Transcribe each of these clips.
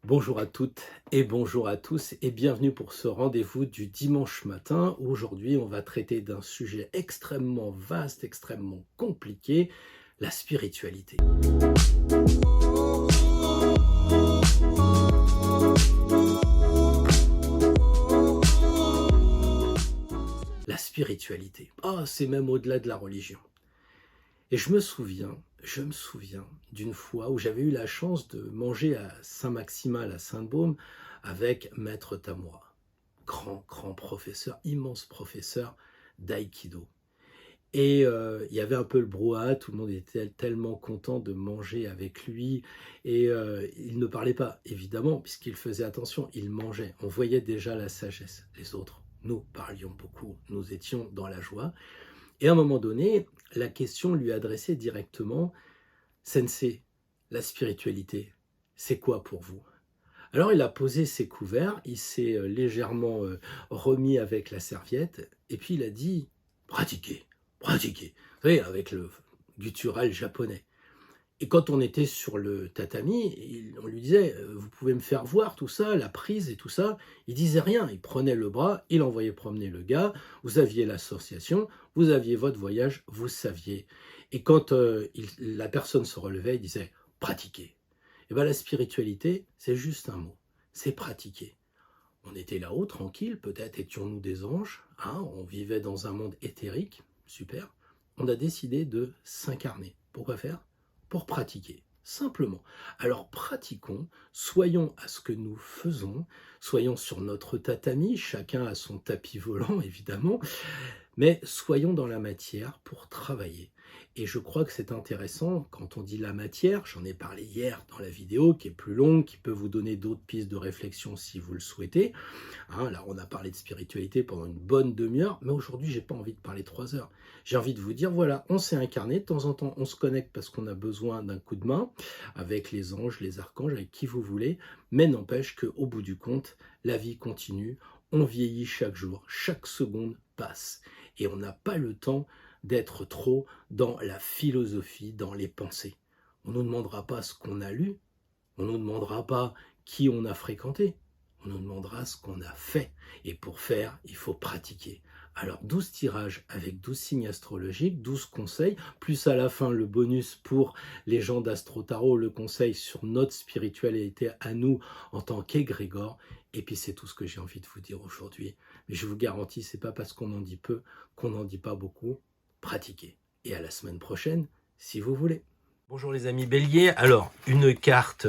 Bonjour à toutes et bonjour à tous et bienvenue pour ce rendez-vous du dimanche matin. Aujourd'hui, on va traiter d'un sujet extrêmement vaste, extrêmement compliqué, la spiritualité. La spiritualité. Ah, c'est même au-delà de la religion. Et je me souviens d'une fois où j'avais eu la chance de manger à Saint-Maximin, à Sainte-Baume, avec Maître Tamura, grand professeur, immense professeur d'aïkido. Et il y avait un peu le brouhaha, tout le monde était tellement content de manger avec lui. Et il ne parlait pas, évidemment, puisqu'il faisait attention, il mangeait. On voyait déjà la sagesse. Les autres, nous parlions beaucoup, nous étions dans la joie. Et à un moment donné, la question lui adressée directement, Sensei, la spiritualité, c'est quoi pour vous? Alors il a posé ses couverts, il s'est légèrement remis avec la serviette, et puis il a dit, pratiquez, pratiquez. Vous savez, avec le guttural japonais. Et quand on était sur le tatami, on lui disait, vous pouvez me faire voir tout ça, la prise et tout ça. Il disait rien, il prenait le bras, il envoyait promener le gars, vous aviez l'association, vous aviez votre voyage, vous saviez. Et quand la personne se relevait, il disait, pratiquez. Et bien la spiritualité, c'est juste un mot, c'est pratiquer. On était là-haut, tranquille, peut-être étions-nous des anges, hein, on vivait dans un monde éthérique, super. On a décidé de s'incarner. Pourquoi faire? Pour pratiquer, simplement. Alors pratiquons, soyons à ce que nous faisons, soyons sur notre tatami, chacun a son tapis volant évidemment, mais soyons dans la matière pour travailler. Et je crois que c'est intéressant quand on dit la matière, j'en ai parlé hier dans la vidéo qui est plus longue, qui peut vous donner d'autres pistes de réflexion si vous le souhaitez. Hein, là, on a parlé de spiritualité pendant une bonne demi-heure, mais aujourd'hui, j'ai pas envie de parler 3 heures. J'ai envie de vous dire, voilà, on s'est incarné, de temps en temps, on se connecte parce qu'on a besoin d'un coup de main, avec les anges, les archanges, avec qui vous voulez, mais n'empêche qu'au bout du compte, la vie continue, on vieillit chaque jour, chaque seconde passe, et on n'a pas le temps d'être trop dans la philosophie, dans les pensées. On ne nous demandera pas ce qu'on a lu, on ne nous demandera pas qui on a fréquenté, on nous demandera ce qu'on a fait. Et pour faire, il faut pratiquer. Alors 12 tirages avec 12 signes astrologiques, 12 conseils, plus à la fin le bonus pour les gens d'Astro Tarot, le conseil sur notre spiritualité à nous en tant qu'égrégore. Et puis c'est tout ce que j'ai envie de vous dire aujourd'hui. Mais je vous garantis, c'est pas parce qu'on en dit peu qu'on n'en dit pas beaucoup. Pratiquez. Et à la semaine prochaine, si vous voulez. Bonjour les amis Bélier, alors une carte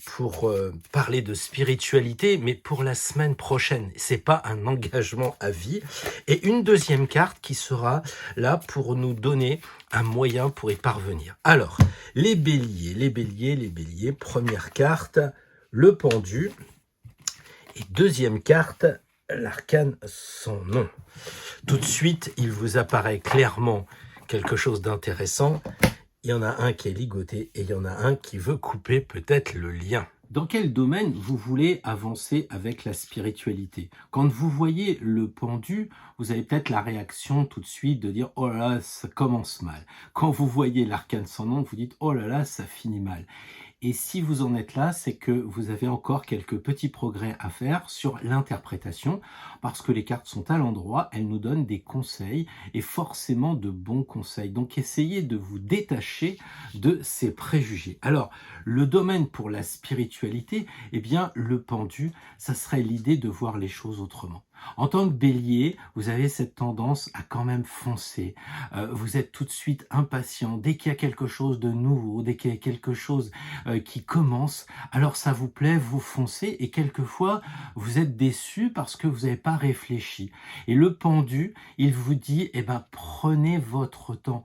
pour parler de spiritualité, mais pour la semaine prochaine, c'est pas un engagement à vie, et une deuxième carte qui sera là pour nous donner un moyen pour y parvenir. Alors, les béliers, première carte, le pendu, et deuxième carte, l'arcane sans nom. Tout de suite, il vous apparaît clairement quelque chose d'intéressant. Il y en a un qui est ligoté et il y en a un qui veut couper peut-être le lien. Dans quel domaine vous voulez avancer avec la spiritualité? Quand vous voyez le pendu, vous avez peut-être la réaction tout de suite de dire « Oh là là, ça commence mal ». Quand vous voyez l'arcane sans nom, vous dites « Oh là là, ça finit mal ». Et si vous en êtes là, c'est que vous avez encore quelques petits progrès à faire sur l'interprétation, parce que les cartes sont à l'endroit, elles nous donnent des conseils, et forcément de bons conseils. Donc essayez de vous détacher de ces préjugés. Alors, le domaine pour la spiritualité, eh bien, le pendu, ça serait l'idée de voir les choses autrement. En tant que bélier, vous avez cette tendance à quand même foncer. Vous êtes tout de suite impatient. Dès qu'il y a quelque chose de nouveau, dès qu'il y a quelque chose qui commence, alors ça vous plaît, vous foncez, et quelquefois, vous êtes déçu parce que vous n'avez pas réfléchi. Et le pendu, il vous dit, eh ben, prenez votre temps,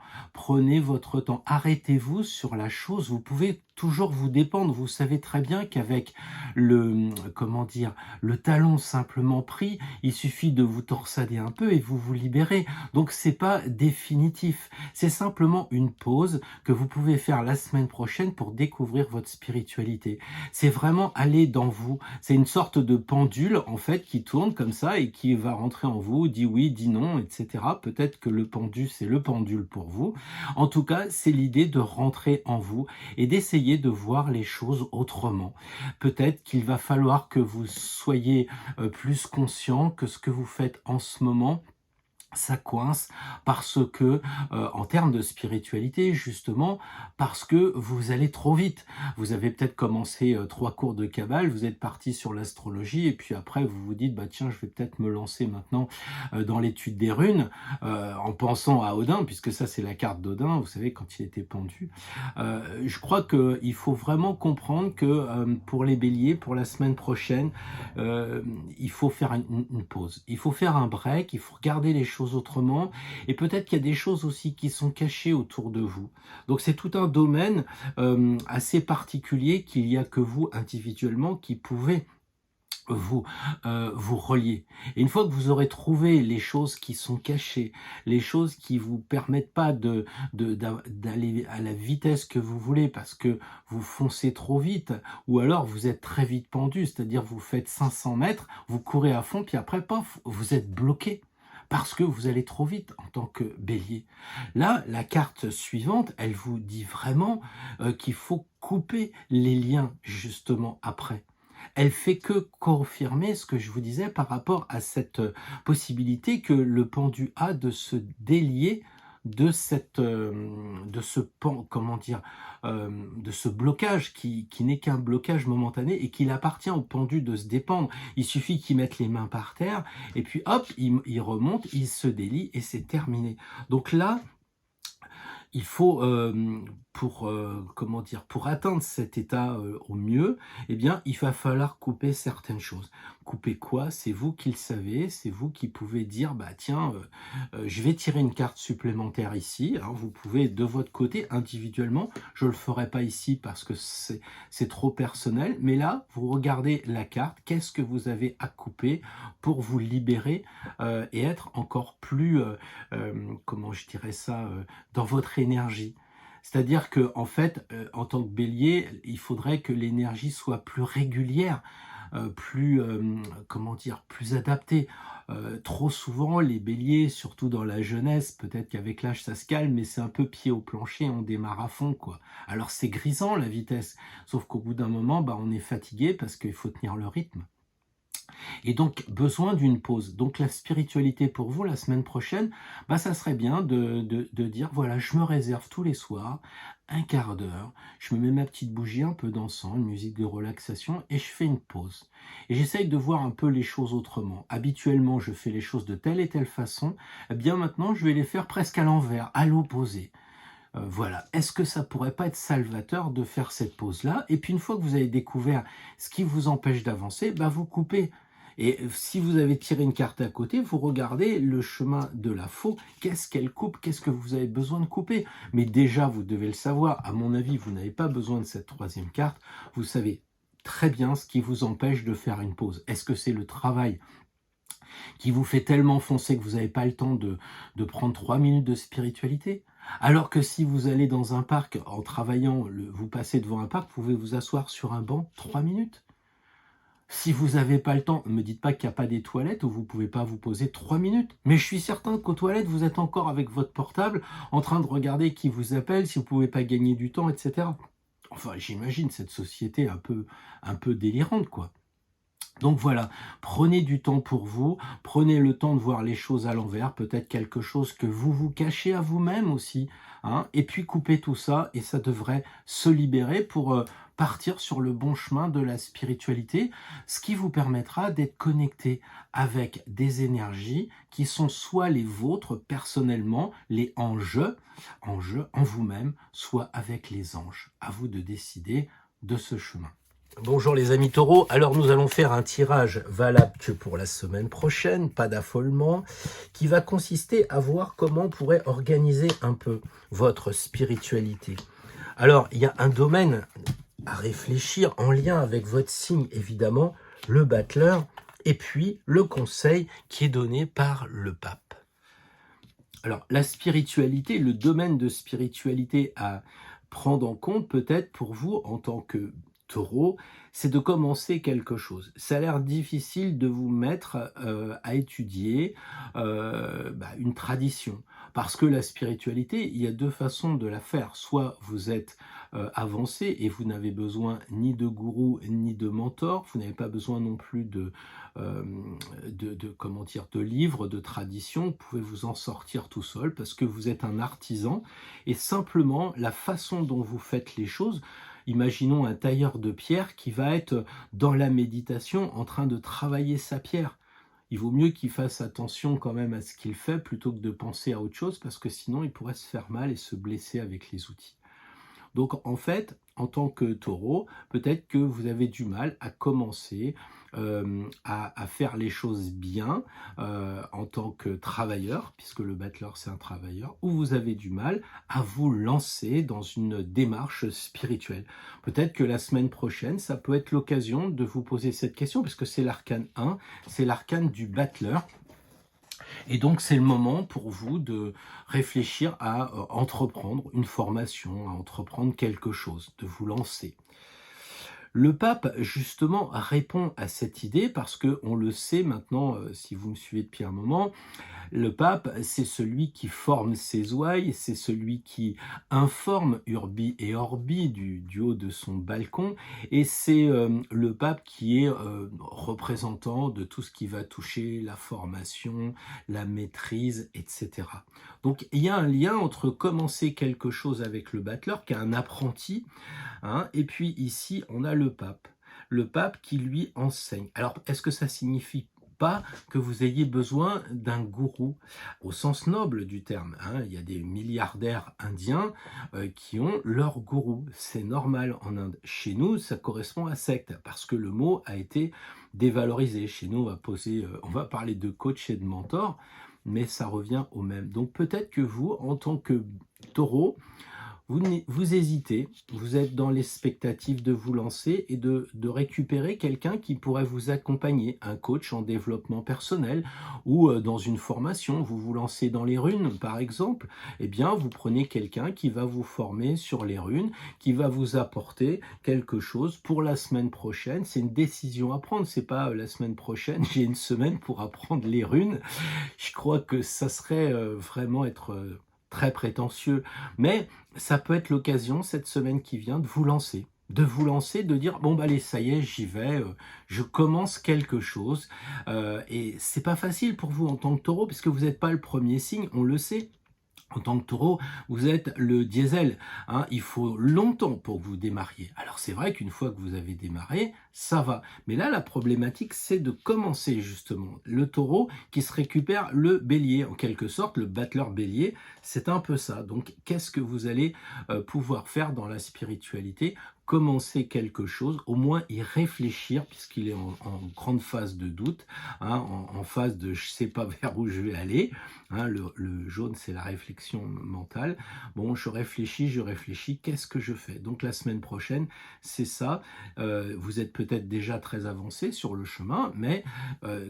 arrêtez-vous sur la chose, vous pouvez toujours vous dépendre. Vous savez très bien qu'avec le talon simplement pris, il suffit de vous torsader un peu et vous vous libérez. Donc c'est pas définitif. C'est simplement une pause que vous pouvez faire la semaine prochaine pour découvrir votre spiritualité. C'est vraiment aller dans vous. C'est une sorte de pendule en fait qui tourne comme ça et qui va rentrer en vous, dit oui, dit non, etc. Peut-être que le pendu c'est le pendule pour vous. En tout cas, c'est l'idée de rentrer en vous et d'essayer essayer de voir les choses autrement. Peut-être qu'il va falloir que vous soyez plus conscient que ce que vous faites en ce moment, ça coince parce que, en termes de spiritualité justement, parce que vous allez trop vite. Vous avez peut-être commencé, 3 cours de cabale, vous êtes parti sur l'astrologie et puis après vous vous dites: «Bah tiens, je vais peut-être me lancer maintenant, dans l'étude des runes», en pensant à Odin, puisque ça c'est la carte d'Odin, vous savez quand il était pendu. Je crois qu'il faut vraiment comprendre que, pour les béliers, pour la semaine prochaine, il faut faire une pause. Il faut faire un break, il faut regarder les choses autrement et peut-être qu'il y a des choses aussi qui sont cachées autour de vous. Donc c'est tout un domaine assez particulier qu'il y a que vous individuellement qui pouvez vous vous relier. Et une fois que vous aurez trouvé les choses qui sont cachées, les choses qui vous permettent pas d'aller à la vitesse que vous voulez parce que vous foncez trop vite, ou alors vous êtes très vite pendu, c'est-à-dire vous faites 500 mètres, vous courez à fond, puis après, pof, vous êtes bloqué parce que vous allez trop vite en tant que bélier. Là, la carte suivante, elle vous dit vraiment qu'il faut couper les liens justement après. Elle fait que confirmer ce que je vous disais par rapport à cette possibilité que le pendu a de se délier de de ce blocage qui n'est qu'un blocage momentané et qu'il appartient au pendu de se dépendre. Il suffit qu'il mette les mains par terre et puis hop, il remonte, il se délie et c'est terminé. Donc là, il faut, pour atteindre cet état, au mieux, eh bien, il va falloir couper certaines choses. Couper quoi? C'est vous qui le savez, c'est vous qui pouvez dire: «Bah tiens, je vais tirer une carte supplémentaire ici». Alors vous pouvez de votre côté, individuellement, je le ferai pas ici parce que c'est trop personnel, mais là, vous regardez la carte, qu'est-ce que vous avez à couper pour vous libérer, et être encore plus, comment je dirais ça? Dans votre énergie. C'est-à-dire que en fait, en tant que bélier, il faudrait que l'énergie soit plus régulière, plus, plus adaptée. Trop souvent, les béliers, surtout dans la jeunesse, peut-être qu'avec l'âge ça se calme, mais c'est un peu pied au plancher, on démarre à fond, quoi. Alors c'est grisant la vitesse, sauf qu'au bout d'un moment, bah, on est fatigué parce qu'il faut tenir le rythme. Et donc, besoin d'une pause. Donc, la spiritualité pour vous, la semaine prochaine, bah, ça serait bien de dire, voilà, je me réserve tous les soirs un quart d'heure, je me mets ma petite bougie, un peu d'encens, une musique de relaxation, et je fais une pause. Et j'essaye de voir un peu les choses autrement. Habituellement, je fais les choses de telle et telle façon, eh bien maintenant, je vais les faire presque à l'envers, à l'opposé. Voilà. Est-ce que ça pourrait pas être salvateur de faire cette pause-là? Et puis une fois que vous avez découvert ce qui vous empêche d'avancer, bah vous coupez. Et si vous avez tiré une carte à côté, vous regardez le chemin de la faux. Qu'est-ce qu'elle coupe? Qu'est-ce que vous avez besoin de couper? Mais déjà, vous devez le savoir. À mon avis, vous n'avez pas besoin de cette troisième carte. Vous savez très bien ce qui vous empêche de faire une pause. Est-ce que c'est le travail qui vous fait tellement foncer que vous n'avez pas le temps de prendre 3 minutes de spiritualité? Alors que si vous allez dans un parc en travaillant, vous passez devant un parc, vous pouvez vous asseoir sur un banc 3 minutes. Si vous n'avez pas le temps, ne me dites pas qu'il n'y a pas des toilettes où vous ne pouvez pas vous poser 3 minutes. Mais je suis certain qu'aux toilettes, vous êtes encore avec votre portable, en train de regarder qui vous appelle, si vous ne pouvez pas gagner du temps, etc. Enfin, j'imagine cette société un peu délirante, quoi. Donc voilà, prenez du temps pour vous, prenez le temps de voir les choses à l'envers, peut-être quelque chose que vous vous cachez à vous-même aussi, hein, et puis coupez tout ça et ça devrait se libérer pour partir sur le bon chemin de la spiritualité, ce qui vous permettra d'être connecté avec des énergies qui sont soit les vôtres personnellement, les en vous-même, soit avec les anges. À vous de décider de ce chemin. Bonjour les amis taureaux, alors nous allons faire un tirage valable que pour la semaine prochaine, pas d'affolement, qui va consister à voir comment on pourrait organiser un peu votre spiritualité. Alors il y a un domaine à réfléchir en lien avec votre signe évidemment, le battleur, et puis le conseil qui est donné par le pape. Alors la spiritualité, le domaine de spiritualité à prendre en compte peut-être pour vous en tant que Taureau, c'est de commencer quelque chose. Ça a l'air difficile de vous mettre à étudier une tradition. Parce que la spiritualité, il y a deux façons de la faire. Soit vous êtes avancé et vous n'avez besoin ni de gourou ni de mentor, vous n'avez pas besoin non plus euh, de livres, de traditions, vous pouvez vous en sortir tout seul parce que vous êtes un artisan et simplement la façon dont vous faites les choses. Imaginons un tailleur de pierre qui va être dans la méditation en train de travailler sa pierre. Il vaut mieux qu'il fasse attention quand même à ce qu'il fait plutôt que de penser à autre chose parce que sinon il pourrait se faire mal et se blesser avec les outils. Donc en fait, en tant que taureau, peut-être que vous avez du mal à commencer à faire les choses bien en tant que travailleur, puisque le battleur c'est un travailleur, ou vous avez du mal à vous lancer dans une démarche spirituelle. Peut-être que la semaine prochaine, ça peut être l'occasion de vous poser cette question, puisque c'est l'arcane 1, c'est l'arcane du battleur. Et donc, c'est le moment pour vous de réfléchir à entreprendre une formation, à entreprendre quelque chose, de vous lancer. Le pape, justement, répond à cette idée parce que on le sait maintenant, si vous me suivez depuis un moment, le pape, c'est celui qui forme ses ouailles, c'est celui qui informe Urbi et Orbi du haut de son balcon, et c'est le pape qui est représentant de tout ce qui va toucher la formation, la maîtrise, etc. Donc il y a un lien entre commencer quelque chose avec le battleur, qui est un apprenti, hein, et puis ici on a le pape qui lui enseigne. Alors est-ce que ça signifie pas que vous ayez besoin d'un gourou au sens noble du terme, hein? Il y a des milliardaires indiens qui ont leur gourou. C'est normal en Inde. Chez nous, ça correspond à secte parce que le mot a été dévalorisé. Chez nous, on va parler de coach et de mentor, mais ça revient au même. Donc peut-être que vous, en tant que taureau, vous hésitez, vous êtes dans l'expectative de vous lancer et de récupérer quelqu'un qui pourrait vous accompagner, un coach en développement personnel ou dans une formation. Vous vous lancez dans les runes, par exemple, eh bien, vous prenez quelqu'un qui va vous former sur les runes, qui va vous apporter quelque chose pour la semaine prochaine. C'est une décision à prendre, c'est pas la semaine prochaine, j'ai une semaine pour apprendre les runes. Je crois que ça serait vraiment être très prétentieux, mais ça peut être l'occasion cette semaine qui vient de vous lancer, de dire bon bah allez ça y est j'y vais, je commence quelque chose et c'est pas facile pour vous en tant que taureau parce que vous n'êtes pas le premier signe, on le sait. En tant que taureau, vous êtes le diesel, hein, il faut longtemps pour que vous démarriez. Alors c'est vrai qu'une fois que vous avez démarré, ça va. Mais là, la problématique, c'est de commencer justement. Le taureau qui se récupère le bélier, en quelque sorte, le battleur bélier, c'est un peu ça. Donc qu'est-ce que vous allez pouvoir faire dans la spiritualité ? Commencer quelque chose, au moins y réfléchir, puisqu'il est en grande phase de doute, hein, en phase de je ne sais pas vers où je vais aller. Hein, le jaune, c'est la réflexion mentale. Bon, je réfléchis, qu'est-ce que je fais? Donc la semaine prochaine, c'est ça. Vous êtes peut-être déjà très avancé sur le chemin, mais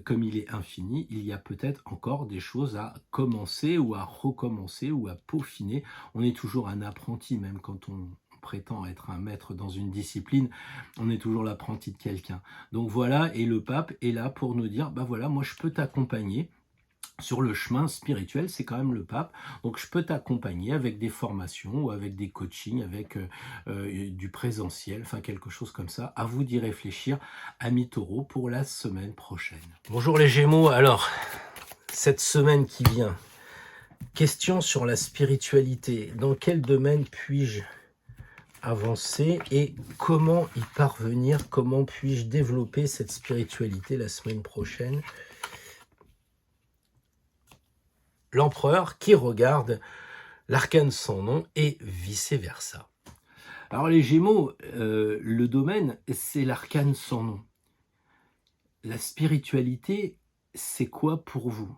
comme il est infini, il y a peut-être encore des choses à commencer ou à recommencer ou à peaufiner. On est toujours un apprenti, même quand on prétend être un maître dans une discipline, on est toujours l'apprenti de quelqu'un. Donc voilà, et le pape est là pour nous dire, bah voilà, moi je peux t'accompagner sur le chemin spirituel, c'est quand même le pape, donc je peux t'accompagner avec des formations ou avec des coachings, avec du présentiel, enfin quelque chose comme ça. À vous d'y réfléchir, amis taureaux, pour la semaine prochaine. Bonjour les Gémeaux, alors, cette semaine qui vient, question sur la spiritualité. Dans quel domaine puis-je avancer et comment y parvenir? Comment puis-je développer cette spiritualité la semaine prochaine? L'empereur qui regarde l'arcane sans nom et vice-versa. Alors les Gémeaux, le domaine, c'est l'arcane sans nom. La spiritualité, c'est quoi pour vous?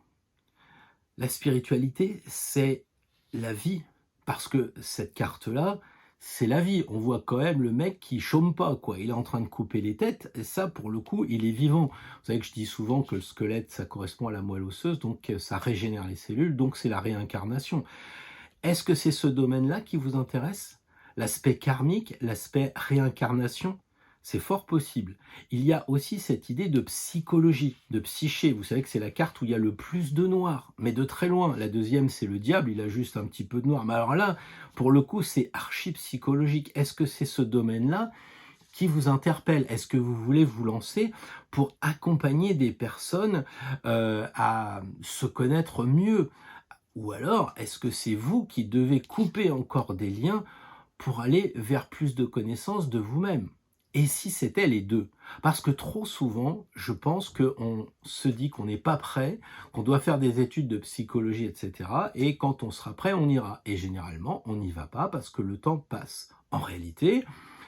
La spiritualité, c'est la vie. Parce que cette carte-là, c'est la vie. On voit quand même le mec qui chôme pas, quoi. Il est en train de couper les têtes, et ça, pour le coup, il est vivant. Vous savez que je dis souvent que le squelette, ça correspond à la moelle osseuse, donc ça régénère les cellules, donc c'est la réincarnation. Est-ce que c'est ce domaine-là qui vous intéresse? L'aspect karmique, l'aspect réincarnation? C'est fort possible. Il y a aussi cette idée de psychologie, de psyché. Vous savez que c'est la carte où il y a le plus de noir, mais de très loin. La deuxième, c'est le diable, il a juste un petit peu de noir. Mais alors là, pour le coup, c'est archi psychologique. Est-ce que c'est ce domaine-là qui vous interpelle? Est-ce que vous voulez vous lancer pour accompagner des personnes à se connaître mieux? Ou alors, est-ce que c'est vous qui devez couper encore des liens pour aller vers plus de connaissances de vous-même? Et si c'était les deux? Parce que trop souvent, je pense qu'on se dit qu'on n'est pas prêt, qu'on doit faire des études de psychologie, etc. Et quand on sera prêt, on ira. Et généralement, on n'y va pas parce que le temps passe. En réalité,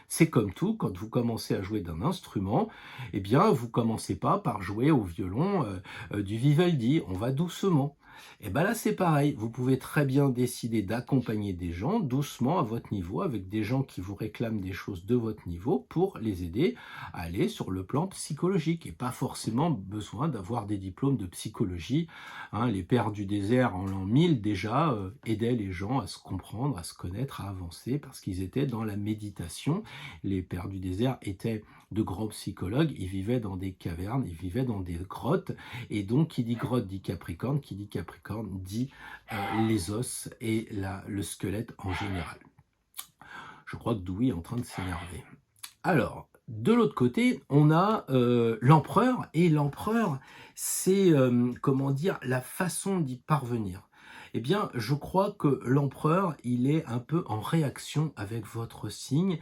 c'est comme tout, quand vous commencez à jouer d'un instrument, eh bien, vous commencez pas par jouer au violon du Vivaldi, on va doucement. Et bien là, c'est pareil, vous pouvez très bien décider d'accompagner des gens doucement à votre niveau, avec des gens qui vous réclament des choses de votre niveau pour les aider à aller sur le plan psychologique et pas forcément besoin d'avoir des diplômes de psychologie. Hein, les pères du désert en l'an 1000 déjà aidaient les gens à se comprendre, à se connaître, à avancer parce qu'ils étaient dans la méditation. Les pères du désert étaient de grands psychologues, ils vivaient dans des cavernes, ils vivaient dans des grottes, et donc qui dit grotte dit Capricorne, qui dit Capricorne dit les os et le squelette en général. Je crois que Dewey est en train de s'énerver. Alors, de l'autre côté, on a l'empereur, et l'empereur, c'est, comment dire, la façon d'y parvenir. Eh bien, je crois que l'empereur, il est un peu en réaction avec votre signe,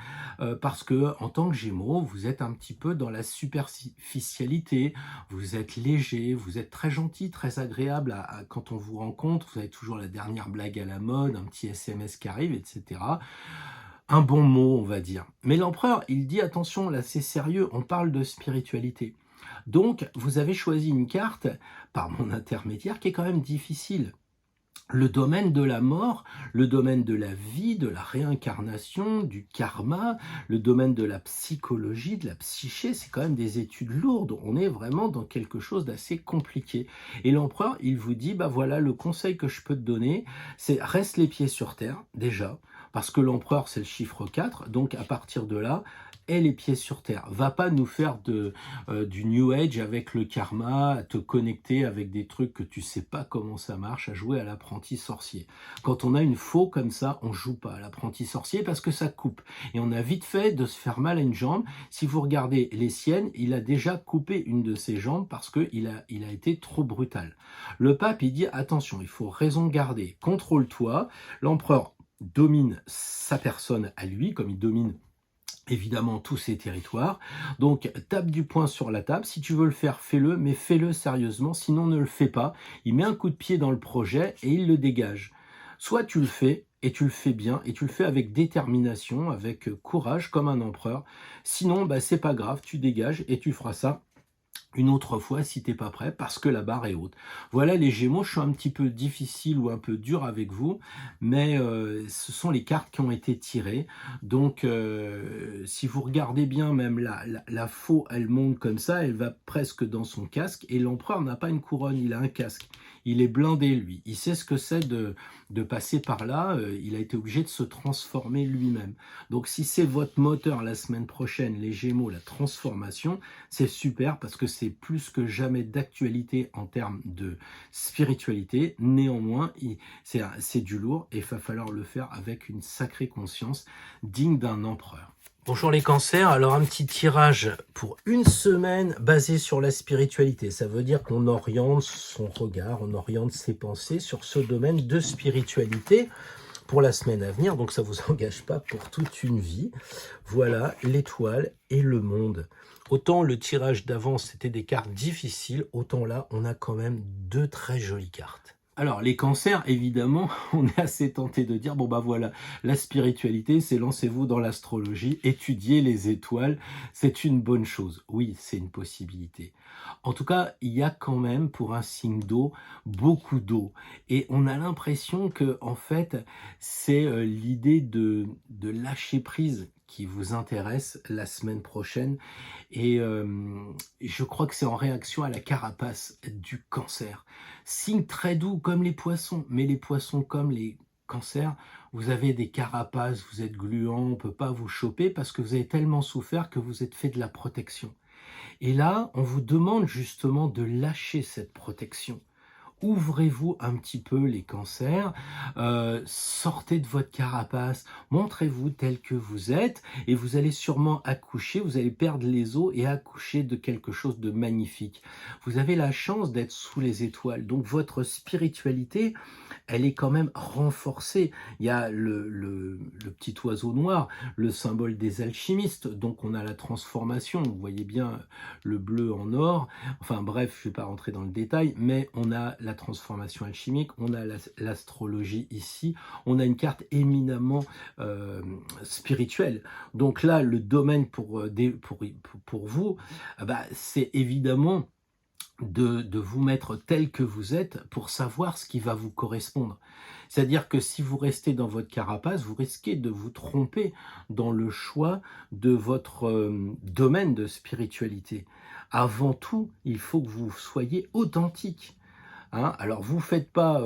parce que en tant que Gémeaux, vous êtes un petit peu dans la superficialité, vous êtes léger, vous êtes très gentil, très agréable quand on vous rencontre, vous avez toujours la dernière blague à la mode, un petit SMS qui arrive, etc. Un bon mot, on va dire. Mais l'empereur, il dit attention, là c'est sérieux, on parle de spiritualité. Donc, vous avez choisi une carte, par mon intermédiaire, qui est quand même difficile. Le domaine de la mort, le domaine de la vie, de la réincarnation, du karma, le domaine de la psychologie, de la psyché, c'est quand même des études lourdes. On est vraiment dans quelque chose d'assez compliqué. Et l'empereur, il vous dit, bah voilà, le conseil que je peux te donner, c'est reste les pieds sur terre, déjà, parce que l'empereur, c'est le chiffre 4, donc à partir de là, aie les pieds sur terre. Va pas nous faire du New Age avec le karma, à te connecter avec des trucs que tu sais pas comment ça marche, à jouer à l'apprenti sorcier. Quand on a une faux comme ça, on joue pas à l'apprenti sorcier parce que ça coupe. Et on a vite fait de se faire mal à une jambe. Si vous regardez les siennes, il a déjà coupé une de ses jambes parce qu'il a été trop brutal. Le pape, il dit attention, il faut raison garder, contrôle-toi. L'empereur domine sa personne à lui, comme il domine évidemment tous ces territoires. Donc tape du poing sur la table, si tu veux le faire, fais-le, mais fais-le sérieusement, sinon ne le fais pas. Il met un coup de pied dans le projet et il le dégage. Soit tu le fais, et tu le fais bien, et tu le fais avec détermination, avec courage, comme un empereur. Sinon, bah, c'est pas grave, tu dégages et tu feras ça une autre fois si t'es pas prêt, parce que la barre est haute. Voilà les Gémeaux, je suis un petit peu difficile ou un peu dur avec vous, mais ce sont les cartes qui ont été tirées. Donc si vous regardez bien, même la faux, elle monte comme ça, elle va presque dans son casque, et l'empereur n'a pas une couronne, il a un casque. Il est blindé, lui. Il sait ce que c'est de passer par là. Il a été obligé de se transformer lui-même. Donc si c'est votre moteur la semaine prochaine, les Gémeaux, la transformation, c'est super parce que c'est plus que jamais d'actualité en termes de spiritualité. Néanmoins, c'est du lourd et il va falloir le faire avec une sacrée conscience digne d'un empereur. Bonjour les cancers, alors un petit tirage pour une semaine basé sur la spiritualité. Ça veut dire qu'on oriente son regard, on oriente ses pensées sur ce domaine de spiritualité pour la semaine à venir, donc ça ne vous engage pas pour toute une vie. Voilà, l'étoile et le monde. Autant le tirage d'avant, c'était des cartes difficiles, autant là, on a quand même deux très jolies cartes. Alors, les cancers, évidemment, on est assez tenté de dire, bon bah voilà, la spiritualité, c'est lancez-vous dans l'astrologie, étudiez les étoiles, c'est une bonne chose. Oui, c'est une possibilité. En tout cas, il y a quand même, pour un signe d'eau, beaucoup d'eau. Et on a l'impression que, en fait, c'est l'idée de lâcher prise qui vous intéresse la semaine prochaine. Et je crois que c'est en réaction à la carapace du cancer. Signe très doux comme les poissons, mais les poissons comme les Cancer, vous avez des carapaces, vous êtes gluant, on ne peut pas vous choper parce que vous avez tellement souffert que vous êtes fait de la protection. Et là, on vous demande justement de lâcher cette protection. Ouvrez-vous un petit peu les cancers, sortez de votre carapace, montrez-vous tel que vous êtes et vous allez sûrement accoucher, vous allez perdre les os et accoucher de quelque chose de magnifique. Vous avez la chance d'être sous les étoiles, donc votre spiritualité, elle est quand même renforcée. Il y a le petit oiseau noir, le symbole des alchimistes, donc on a la transformation, vous voyez bien le bleu en or, enfin bref, je ne vais pas rentrer dans le détail, mais on a la transformation alchimique, on a l'astrologie ici, on a une carte éminemment spirituelle. Donc là, le domaine pour vous, c'est évidemment de vous mettre tel que vous êtes pour savoir ce qui va vous correspondre. C'est-à-dire que si vous restez dans votre carapace, vous risquez de vous tromper dans le choix de votre domaine de spiritualité. Avant tout, il faut que vous soyez authentique. Hein, alors, vous ne faites pas,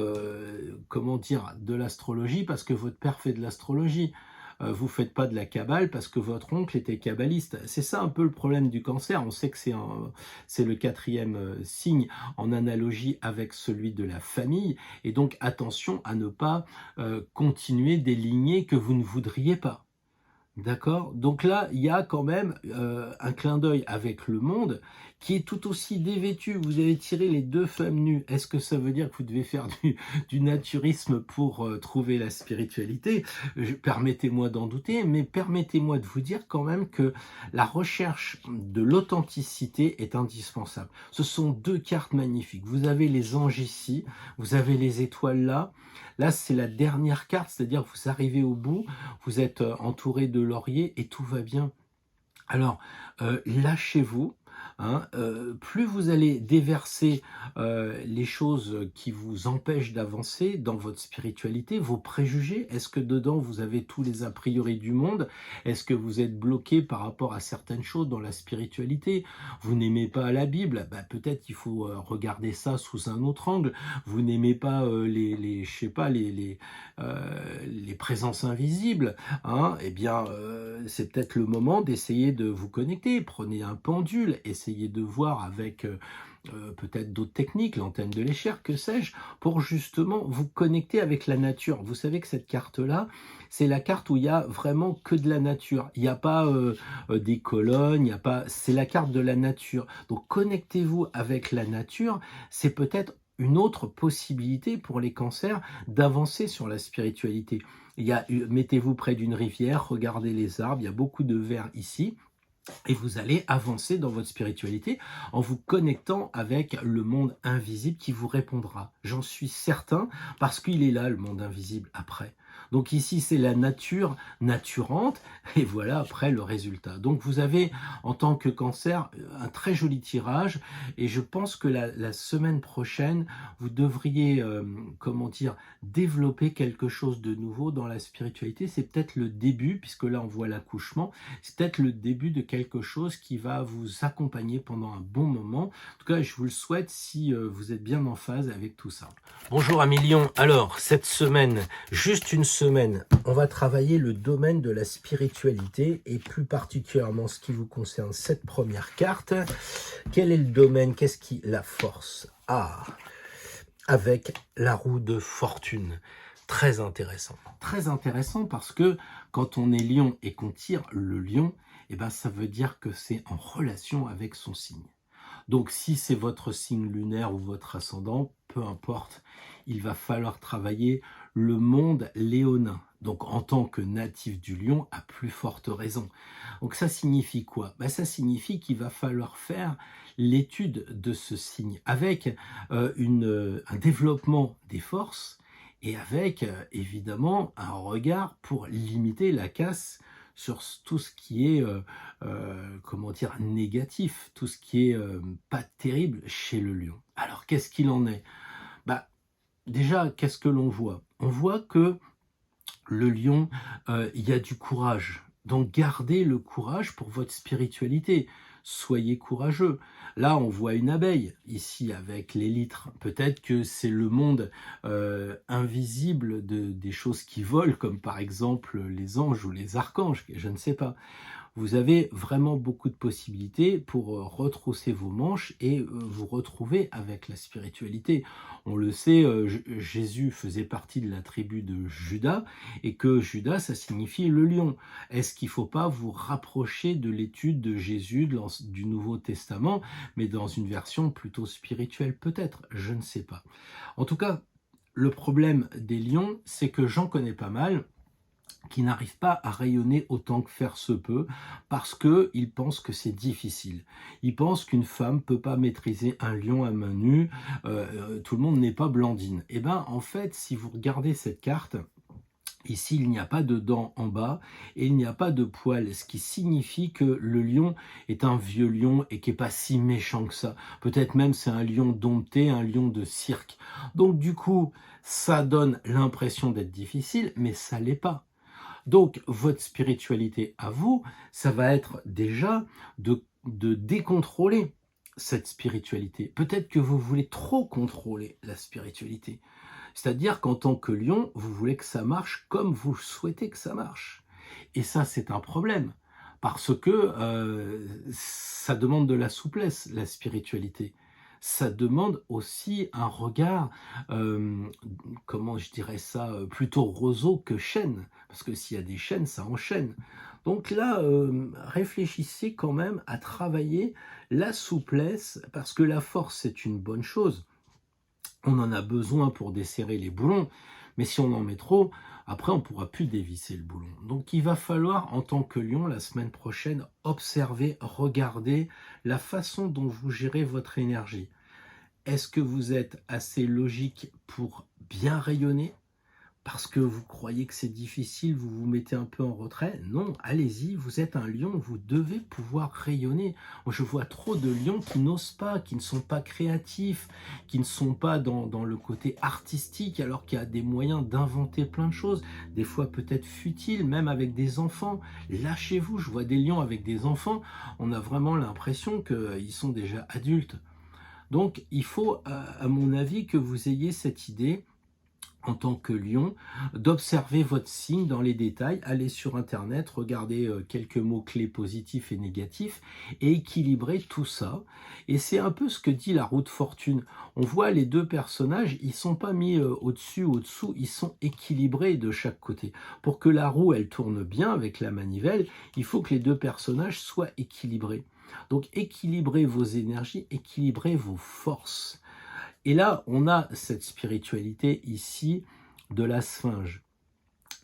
comment dire, de l'astrologie parce que votre père fait de l'astrologie. Vous ne faites pas de la Kabbale parce que votre oncle était kabbaliste. C'est ça un peu le problème du cancer. On sait que c'est le 4e signe en analogie avec celui de la famille. Et donc, attention à ne pas continuer des lignées que vous ne voudriez pas. D'accord? Donc là, il y a quand même un clin d'œil avec le monde qui est tout aussi dévêtu. Vous avez tiré les 2 femmes nues. Est-ce que ça veut dire que vous devez faire du naturisme pour trouver la spiritualité? Permettez-moi d'en douter, mais permettez-moi de vous dire quand même que la recherche de l'authenticité est indispensable. Ce sont 2 cartes magnifiques. Vous avez les anges ici, vous avez les étoiles là. Là, c'est la dernière carte, c'est-à-dire que vous arrivez au bout, vous êtes entouré de lauriers et tout va bien. Alors, lâchez-vous. Hein, plus vous allez déverser les choses qui vous empêchent d'avancer dans votre spiritualité, vos préjugés, est-ce que dedans vous avez tous les a priori du monde? Est-ce que vous êtes bloqué par rapport à certaines choses dans la spiritualité? Vous n'aimez pas la Bible? Peut-être qu'il faut regarder ça sous un autre angle. Vous n'aimez pas je sais pas, les présences invisibles, hein? Eh bien, c'est peut-être le moment d'essayer de vous connecter. Prenez un pendule, essayez de voir avec peut-être d'autres techniques, l'antenne de l'échelle, que sais-je, pour justement vous connecter avec la nature. Vous savez que cette carte-là, c'est la carte où il y a vraiment que de la nature. Il n'y a pas des colonnes, il n'y a pas. C'est la carte de la nature. Donc connectez-vous avec la nature. C'est peut-être une autre possibilité pour les cancers d'avancer sur la spiritualité. Mettez-vous près d'une rivière, regardez les arbres, il y a beaucoup de vers ici. Et vous allez avancer dans votre spiritualité en vous connectant avec le monde invisible qui vous répondra. J'en suis certain, parce qu'il est là, le monde invisible, après. Donc ici, c'est la nature naturante, et voilà après le résultat. Donc vous avez, en tant que cancer, un très joli tirage, et je pense que la semaine prochaine, vous devriez, comment dire, développer quelque chose de nouveau dans la spiritualité. C'est peut-être le début, puisque là on voit l'accouchement, c'est peut-être le début de quelque chose qui va vous accompagner pendant un bon moment. En tout cas, je vous le souhaite si vous êtes bien en phase avec tout ça. Bonjour amis Lions. Alors, cette semaine, juste une semaine, on va travailler le domaine de la spiritualité et plus particulièrement ce qui vous concerne, cette première carte. Quel est le domaine? Qu'est-ce qui la force? Avec la roue de fortune. Très intéressant. Très intéressant parce que quand on est lion et qu'on tire le lion, ça veut dire que c'est en relation avec son signe. Donc si c'est votre signe lunaire ou votre ascendant, peu importe, il va falloir travailler le monde léonin. Donc en tant que natif du lion, à plus forte raison. Donc ça signifie quoi? Ça signifie qu'il va falloir faire l'étude de ce signe avec un développement des forces et avec évidemment un regard pour limiter la casse sur tout ce qui est, comment dire, négatif, tout ce qui est pas terrible chez le lion. Alors, qu'est-ce qu'il en est? Déjà, qu'est-ce que l'on voit? On voit que le lion, il y a du courage. Donc, gardez le courage pour votre spiritualité. soyez courageux. Là, on voit une abeille, ici, avec l'élytre. Peut-être que c'est le monde invisible des choses qui volent, comme par exemple les anges ou les archanges, je ne sais pas. Vous avez vraiment beaucoup de possibilités pour retrousser vos manches et vous retrouver avec la spiritualité. On le sait, Jésus faisait partie de la tribu de Judas et que Judas, ça signifie le lion. Est-ce qu'il ne faut pas vous rapprocher de l'étude de Jésus du Nouveau Testament, mais dans une version plutôt spirituelle peut-être? Je ne sais pas. En tout cas, le problème des lions, c'est que j'en connais pas mal qui n'arrivent pas à rayonner autant que faire se peut, parce qu'ils pensent que c'est difficile. Ils pensent qu'une femme peut pas maîtriser un lion à main nue, tout le monde n'est pas Blandine. Eh bien, en fait, si vous regardez cette carte, ici, il n'y a pas de dents en bas et il n'y a pas de poils, ce qui signifie que le lion est un vieux lion et qui n'est pas si méchant que ça. Peut-être même c'est un lion dompté, un lion de cirque. Donc du coup, ça donne l'impression d'être difficile, mais ça l'est pas. Donc, votre spiritualité à vous, ça va être déjà de décontrôler cette spiritualité. Peut-être que vous voulez trop contrôler la spiritualité. C'est-à-dire qu'en tant que lion, vous voulez que ça marche comme vous souhaitez que ça marche. Et ça, c'est un problème. Parce que ça demande de la souplesse, la spiritualité. Ça demande aussi un regard, comment je dirais ça, plutôt roseau que chêne. Parce que s'il y a des chênes, ça enchaîne. Donc là, réfléchissez quand même à travailler la souplesse, parce que la force, c'est une bonne chose. On en a besoin pour desserrer les boulons, mais si on en met trop, après on ne pourra plus dévisser le boulon. Donc il va falloir, en tant que lion, la semaine prochaine, observer, regarder la façon dont vous gérez votre énergie. Est-ce que vous êtes assez logique pour bien rayonner? Parce que vous croyez que c'est difficile, vous vous mettez un peu en retrait? Non, allez-y, vous êtes un lion, vous devez pouvoir rayonner. Moi, je vois trop de lions qui n'osent pas, qui ne sont pas créatifs, qui ne sont pas dans le côté artistique, alors qu'il y a des moyens d'inventer plein de choses, des fois peut-être futiles, même avec des enfants. Lâchez-vous, je vois des lions avec des enfants, on a vraiment l'impression qu'ils sont déjà adultes. Donc, il faut, à mon avis, que vous ayez cette idée, en tant que lion, d'observer votre signe dans les détails, allez sur internet, regardez quelques mots-clés positifs et négatifs et équilibrer tout ça. Et c'est un peu ce que dit la roue de fortune. On voit les deux personnages, ils ne sont pas mis au-dessus ou au-dessous, ils sont équilibrés de chaque côté. Pour que la roue elle tourne bien avec la manivelle, il faut que les deux personnages soient équilibrés. Donc équilibrez vos énergies, équilibrez vos forces. Et là, on a cette spiritualité ici de la sphinge.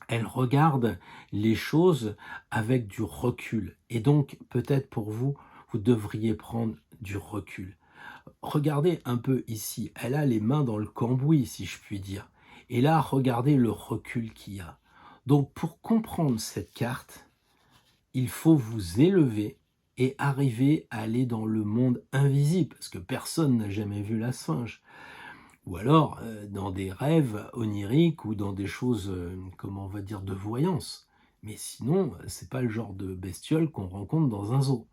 Elle regarde les choses avec du recul. Et donc, peut-être pour vous, vous devriez prendre du recul. Regardez un peu ici. Elle a les mains dans le cambouis, si je puis dire. Et là, regardez le recul qu'il y a. Donc, pour comprendre cette carte, il faut vous élever et arriver à aller dans le monde invisible, parce que personne n'a jamais vu la sphinge. Ou alors dans des rêves oniriques ou dans des choses, comment on va dire, de voyance. Mais sinon, c'est pas le genre de bestiole qu'on rencontre dans un zoo.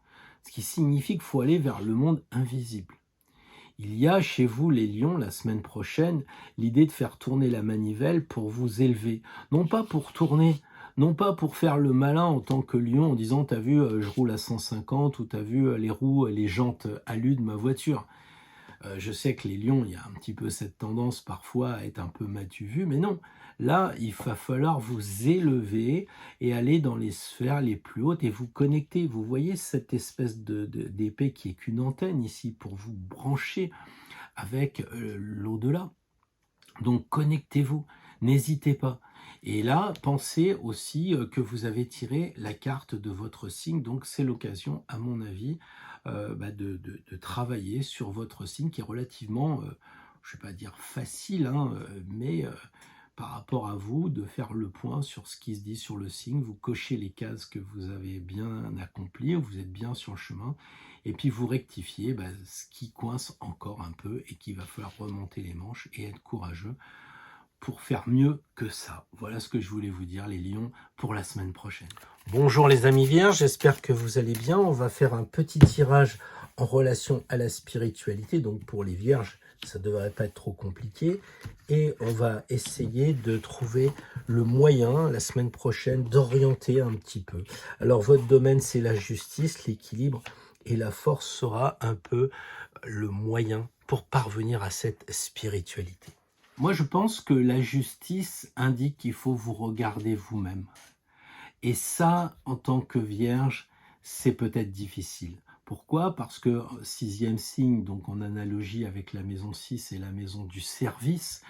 Ce qui signifie qu'il faut aller vers le monde invisible. Il y a chez vous, les lions, la semaine prochaine, l'idée de faire tourner la manivelle pour vous élever. Non pas pour tourner, non pas pour faire le malin en tant que lion en disant « t'as vu, je roule à 150 » ou « t'as vu, les roues, les jantes alu de ma voiture ». Je sais que les lions, il y a un petit peu cette tendance parfois à être un peu matu vu, mais non. Là, il va falloir vous élever et aller dans les sphères les plus hautes et vous connecter. Vous voyez cette espèce d'épée qui est qu'une antenne ici pour vous brancher avec l'au-delà. Donc connectez-vous, n'hésitez pas. Et là, pensez aussi que vous avez tiré la carte de votre signe, donc c'est l'occasion, à mon avis, de travailler sur votre signe qui est relativement, je ne vais pas dire facile, hein, mais par rapport à vous, de faire le point sur ce qui se dit sur le signe, vous cochez les cases que vous avez bien accomplies, vous êtes bien sur le chemin, et puis vous rectifiez ce qui coince encore un peu et qu'il va falloir remonter les manches et être courageux pour faire mieux que ça. Voilà ce que je voulais vous dire, les lions, pour la semaine prochaine. Bonjour les amis vierges, j'espère que vous allez bien. On va faire un petit tirage en relation à la spiritualité. Donc pour les vierges, ça ne devrait pas être trop compliqué. Et on va essayer de trouver le moyen, la semaine prochaine, d'orienter un petit peu. Alors votre domaine, c'est la justice, l'équilibre. Et la force sera un peu le moyen pour parvenir à cette spiritualité. Moi, je pense que la justice indique qu'il faut vous regarder vous-même. Et ça, en tant que vierge, c'est peut-être difficile. Pourquoi? Parce que sixième signe, donc en analogie avec la maison 6 et la maison du service,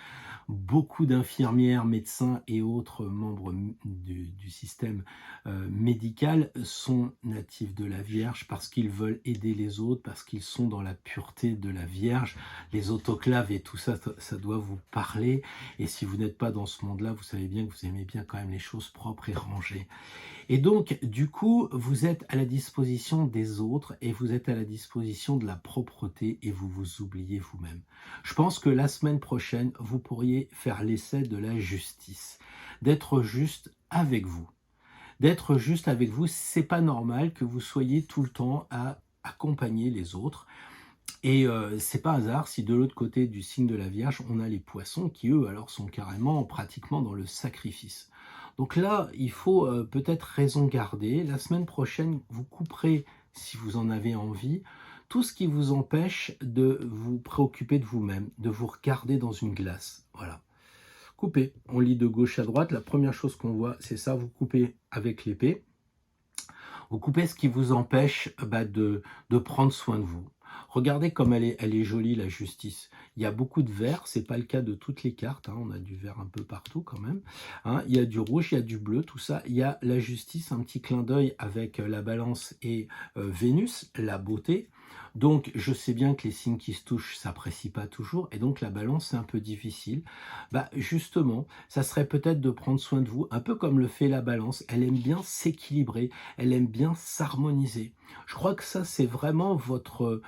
beaucoup d'infirmières, médecins et autres membres du système médical sont natifs de la Vierge parce qu'ils veulent aider les autres, parce qu'ils sont dans la pureté de la Vierge. Les autoclaves et tout ça, ça doit vous parler. Et si vous n'êtes pas dans ce monde-là, vous savez bien que vous aimez bien quand même les choses propres et rangées. Et donc, du coup, vous êtes à la disposition des autres et vous êtes à la disposition de la propreté et vous vous oubliez vous-même. Je pense que la semaine prochaine, vous pourriez faire l'essai de la justice, d'être juste avec vous. D'être juste avec vous, c'est pas normal que vous soyez tout le temps à accompagner les autres. Et c'est pas hasard si de l'autre côté du signe de la Vierge, on a les poissons qui, eux, alors sont carrément, pratiquement dans le sacrifice. Donc là, il faut peut-être raison garder. La semaine prochaine, vous couperez, si vous en avez envie, tout ce qui vous empêche de vous préoccuper de vous-même, de vous regarder dans une glace. Voilà. Coupez. On lit de gauche à droite. La première chose qu'on voit, c'est ça. Vous coupez avec l'épée. Vous coupez ce qui vous empêche de prendre soin de vous. Regardez comme elle est jolie, la justice. Il y a beaucoup de vert, c'est pas le cas de toutes les cartes, hein. On a du vert un peu partout quand même. Hein. Il y a du rouge, il y a du bleu, tout ça. Il y a la justice, un petit clin d'œil avec la balance et Vénus, la beauté. Donc je sais bien que les signes qui se touchent s'apprécient pas toujours, et donc la balance c'est un peu difficile. Justement, ça serait peut-être de prendre soin de vous, un peu comme le fait la balance. Elle aime bien s'équilibrer, elle aime bien s'harmoniser. Je crois que ça, c'est vraiment votre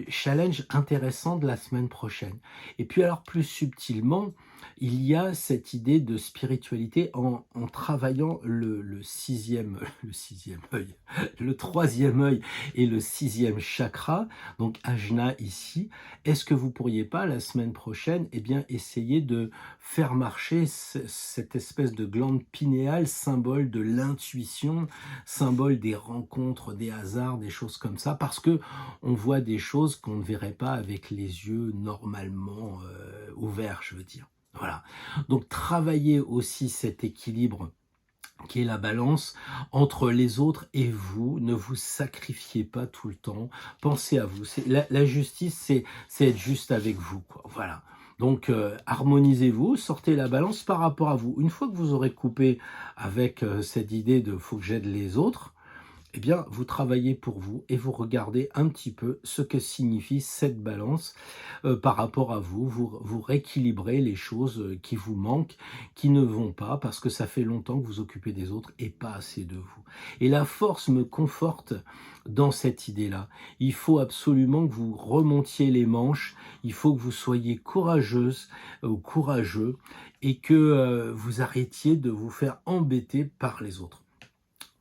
challenge intéressant de la semaine prochaine. Et puis alors, plus subtilement, il y a cette idée de spiritualité en travaillant le sixième œil, le troisième œil et le sixième chakra, donc Ajna ici. Est-ce que vous pourriez pas, la semaine prochaine, essayer de faire marcher cette espèce de glande pinéale, symbole de l'intuition, symbole des rencontres, des hasards, des choses comme ça, parce que on voit des choses qu'on ne verrait pas avec les yeux normalement ouverts, je veux dire. Voilà. Donc travaillez aussi cet équilibre qui est la balance entre les autres et vous. Ne vous sacrifiez pas tout le temps. Pensez à vous. La justice, c'est être juste avec vous, quoi. Voilà. Donc, harmonisez-vous, sortez la balance par rapport à vous. Une fois que vous aurez coupé avec cette idée de « faut que j'aide les autres », vous travaillez pour vous et vous regardez un petit peu ce que signifie cette balance par rapport à vous. Vous rééquilibrez les choses qui vous manquent, qui ne vont pas, parce que ça fait longtemps que vous occupez des autres et pas assez de vous. Et la force me conforte dans cette idée-là. Il faut absolument que vous remontiez les manches, il faut que vous soyez courageuse ou courageux et que vous arrêtiez de vous faire embêter par les autres.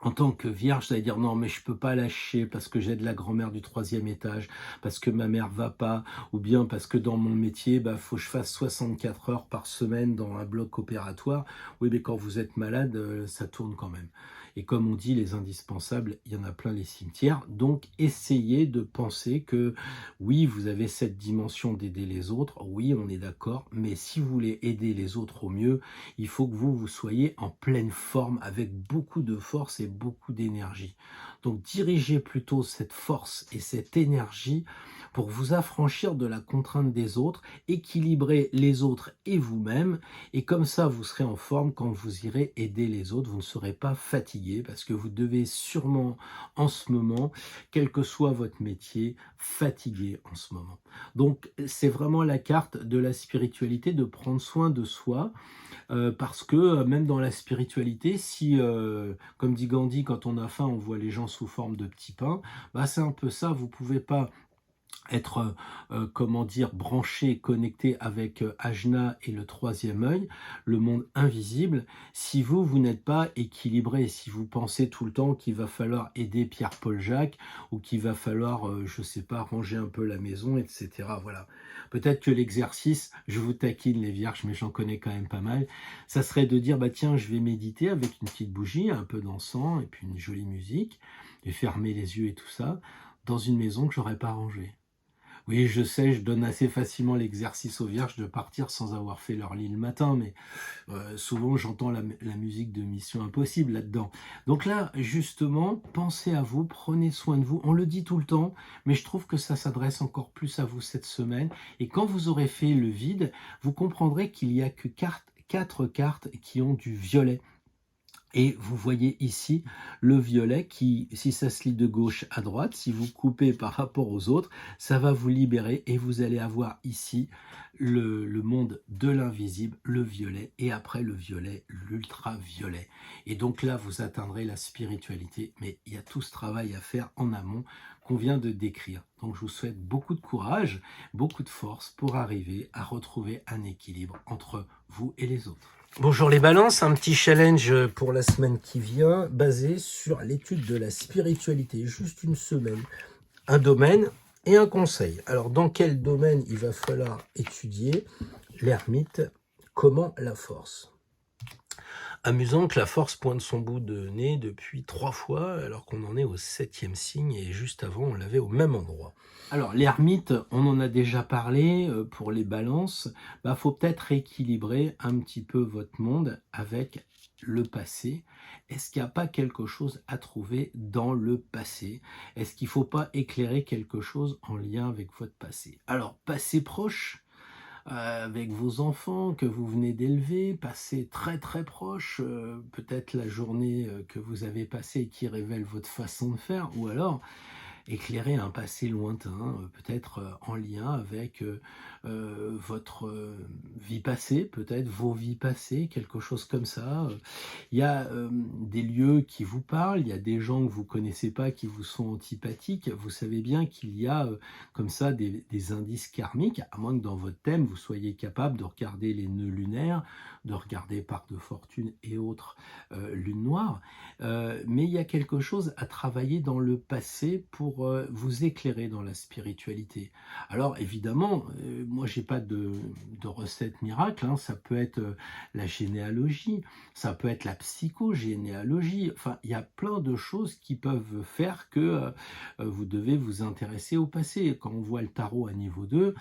En tant que vierge, vous allez dire non, mais je peux pas lâcher parce que j'ai de la grand-mère du 3e étage, parce que ma mère va pas, ou bien parce que dans mon métier, faut que je fasse 64 heures par semaine dans un bloc opératoire. Oui, mais quand vous êtes malade, ça tourne quand même. Et comme on dit, les indispensables, il y en a plein les cimetières. Donc, essayez de penser que oui, vous avez cette dimension d'aider les autres. Oui, on est d'accord. Mais si vous voulez aider les autres au mieux, il faut que vous soyez en pleine forme, avec beaucoup de force et beaucoup d'énergie. Donc, dirigez plutôt cette force et cette énergie pour vous affranchir de la contrainte des autres, équilibrer les autres et vous-même, et comme ça vous serez en forme quand vous irez aider les autres, vous ne serez pas fatigué, parce que vous devez sûrement en ce moment, quel que soit votre métier, fatiguer en ce moment. Donc c'est vraiment la carte de la spiritualité, de prendre soin de soi, parce que même dans la spiritualité, si, comme dit Gandhi, quand on a faim, on voit les gens sous forme de petits pains, c'est un peu ça, vous pouvez pas être, comment dire, branché, connecté avec Ajna et le troisième œil, le monde invisible, si vous n'êtes pas équilibré, si vous pensez tout le temps qu'il va falloir aider Pierre-Paul Jacques ou qu'il va falloir, je sais pas, ranger un peu la maison, etc. Voilà. Peut-être que l'exercice, je vous taquine les vierges, mais j'en connais quand même pas mal, ça serait de dire, bah tiens, je vais méditer avec une petite bougie, un peu d'encens et puis une jolie musique, et fermer les yeux et tout ça, dans une maison que j'aurais pas rangée. Oui, je sais, je donne assez facilement l'exercice aux vierges de partir sans avoir fait leur lit le matin, mais souvent j'entends la musique de Mission Impossible là-dedans. Donc là, justement, pensez à vous, prenez soin de vous. On le dit tout le temps, mais je trouve que ça s'adresse encore plus à vous cette semaine. Et quand vous aurez fait le vide, vous comprendrez qu'il n'y a que quatre cartes qui ont du violet. Et vous voyez ici le violet qui, si ça se lit de gauche à droite, si vous coupez par rapport aux autres, ça va vous libérer et vous allez avoir ici le monde de l'invisible, le violet, et après le violet, l'ultraviolet. Et donc là, vous atteindrez la spiritualité, mais il y a tout ce travail à faire en amont qu'on vient de décrire. Donc je vous souhaite beaucoup de courage, beaucoup de force pour arriver à retrouver un équilibre entre vous et les autres. Bonjour les balances, un petit challenge pour la semaine qui vient basé sur l'étude de la spiritualité, juste une semaine, un domaine et un conseil. Alors dans quel domaine il va falloir étudier l'ermite, comment la force? Amusant que la force pointe son bout de nez depuis 3 fois alors qu'on en est au 7e signe et juste avant on l'avait au même endroit. Alors l'ermite, on en a déjà parlé pour les balances, faut peut-être rééquilibrer un petit peu votre monde avec le passé. Est-ce qu'il n'y a pas quelque chose à trouver dans le passé? Est-ce qu'il ne faut pas éclairer quelque chose en lien avec votre passé? Alors passé proche, avec vos enfants que vous venez d'élever, passez très très proche, peut-être la journée que vous avez passée qui révèle votre façon de faire, ou alors éclairer un passé lointain, peut-être en lien avec votre vie passée, peut-être vos vies passées, quelque chose comme ça. Il y a des lieux qui vous parlent, il y a des gens que vous connaissez pas qui vous sont antipathiques. Vous savez bien qu'il y a comme ça des indices karmiques, à moins que dans votre thème vous soyez capable de regarder les nœuds lunaires, de regarder Parc de Fortune et autres lunes noires. Mais il y a quelque chose à travailler dans le passé pour vous éclairer dans la spiritualité. Alors évidemment, moi j'ai pas de recette miracle, hein. Ça peut être la généalogie, ça peut être la psychogénéalogie, enfin il y a plein de choses qui peuvent faire que vous devez vous intéresser au passé. Quand on voit le tarot à niveau 2,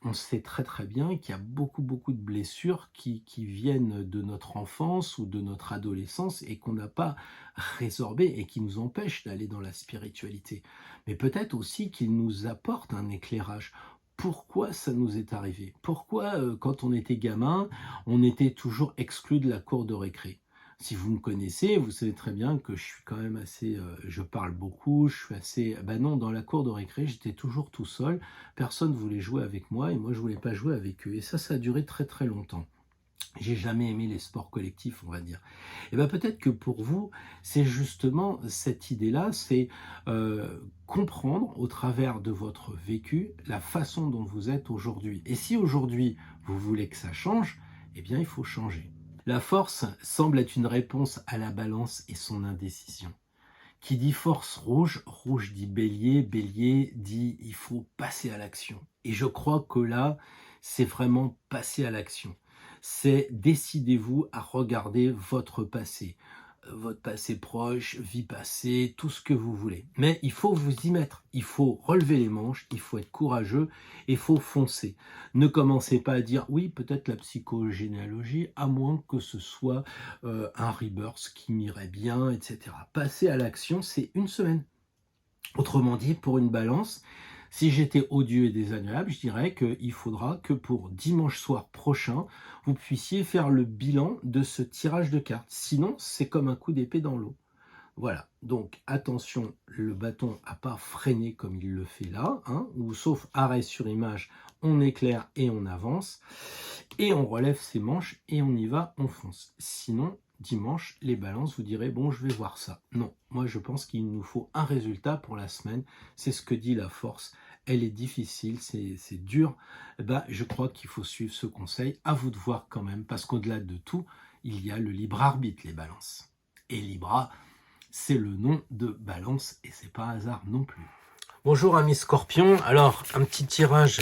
on sait très très bien qu'il y a beaucoup de blessures qui viennent de notre enfance ou de notre adolescence et qu'on n'a pas résorbé et qui nous empêchent d'aller dans la spiritualité. Mais peut-être aussi qu'ils nous apportent un éclairage. Pourquoi ça nous est arrivé? Pourquoi, quand on était gamin, on était toujours exclu de la cour de récré? Si vous me connaissez, vous savez très bien que je suis quand même assez, je parle beaucoup, je suis assez, non, dans la cour de récré, j'étais toujours tout seul, personne voulait jouer avec moi et moi je voulais pas jouer avec eux. Et ça a duré très très longtemps. J'ai jamais aimé les sports collectifs, on va dire. Et bien peut-être que pour vous, c'est justement cette idée-là, c'est comprendre au travers de votre vécu la façon dont vous êtes aujourd'hui. Et si aujourd'hui vous voulez que ça change, eh bien il faut changer. La force semble être une réponse à la balance et son indécision. Qui dit force rouge, rouge dit bélier, bélier dit il faut passer à l'action. Et je crois que là, c'est vraiment passer à l'action. C'est décidez-vous à regarder votre passé proche, vie passée, tout ce que vous voulez. Mais il faut vous y mettre, il faut relever les manches, il faut être courageux, il faut foncer. Ne commencez pas à dire oui, peut-être la psychogénéalogie, à moins que ce soit un rebirth qui m'irait bien, etc. Passer à l'action, c'est une semaine. Autrement dit, pour une balance, si j'étais odieux et désagréable, je dirais qu'il faudra que pour dimanche soir prochain, vous puissiez faire le bilan de ce tirage de cartes. Sinon, c'est comme un coup d'épée dans l'eau. Voilà, donc attention, le bâton n'a pas freiné comme il le fait là, hein, ou sauf arrêt sur image, on éclaire et on avance, et on relève ses manches et on y va, on fonce. Sinon, dimanche, les balances, vous direz, bon, je vais voir ça. Non, moi je pense qu'il nous faut un résultat pour la semaine, c'est ce que dit la force, elle est difficile, c'est dur, eh ben, je crois qu'il faut suivre ce conseil. À vous de voir quand même, parce qu'au-delà de tout, il y a le libre arbitre, les balances. Et Libra, c'est le nom de Balance, et c'est pas un hasard non plus. Bonjour amis Scorpions, alors un petit tirage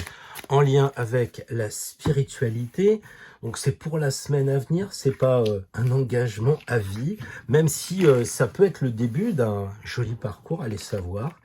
en lien avec la spiritualité. Donc c'est pour la semaine à venir, c'est pas un engagement à vie, même si ça peut être le début d'un joli parcours, allez savoir.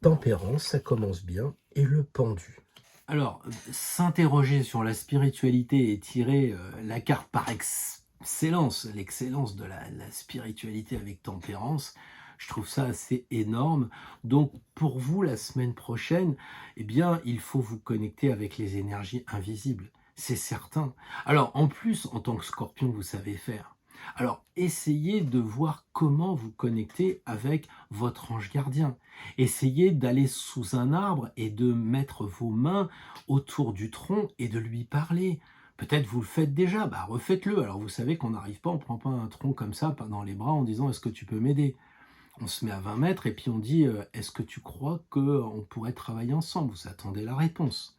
Tempérance, ça commence bien, et le pendu. Alors, s'interroger sur la spiritualité et tirer la carte par excellence, l'excellence de la spiritualité avec tempérance, je trouve ça assez énorme. Donc, pour vous, la semaine prochaine, eh bien, il faut vous connecter avec les énergies invisibles. C'est certain. Alors, en plus, en tant que scorpion, vous savez faire. Alors, essayez de voir comment vous connecter avec votre ange gardien. Essayez d'aller sous un arbre et de mettre vos mains autour du tronc et de lui parler. Peut-être vous le faites déjà, bah refaites-le. Alors vous savez qu'on n'arrive pas, on ne prend pas un tronc comme ça dans les bras en disant « Est-ce que tu peux m'aider ?» On se met à 20 mètres et puis on dit « Est-ce que tu crois qu'on pourrait travailler ensemble ?» Vous attendez la réponse.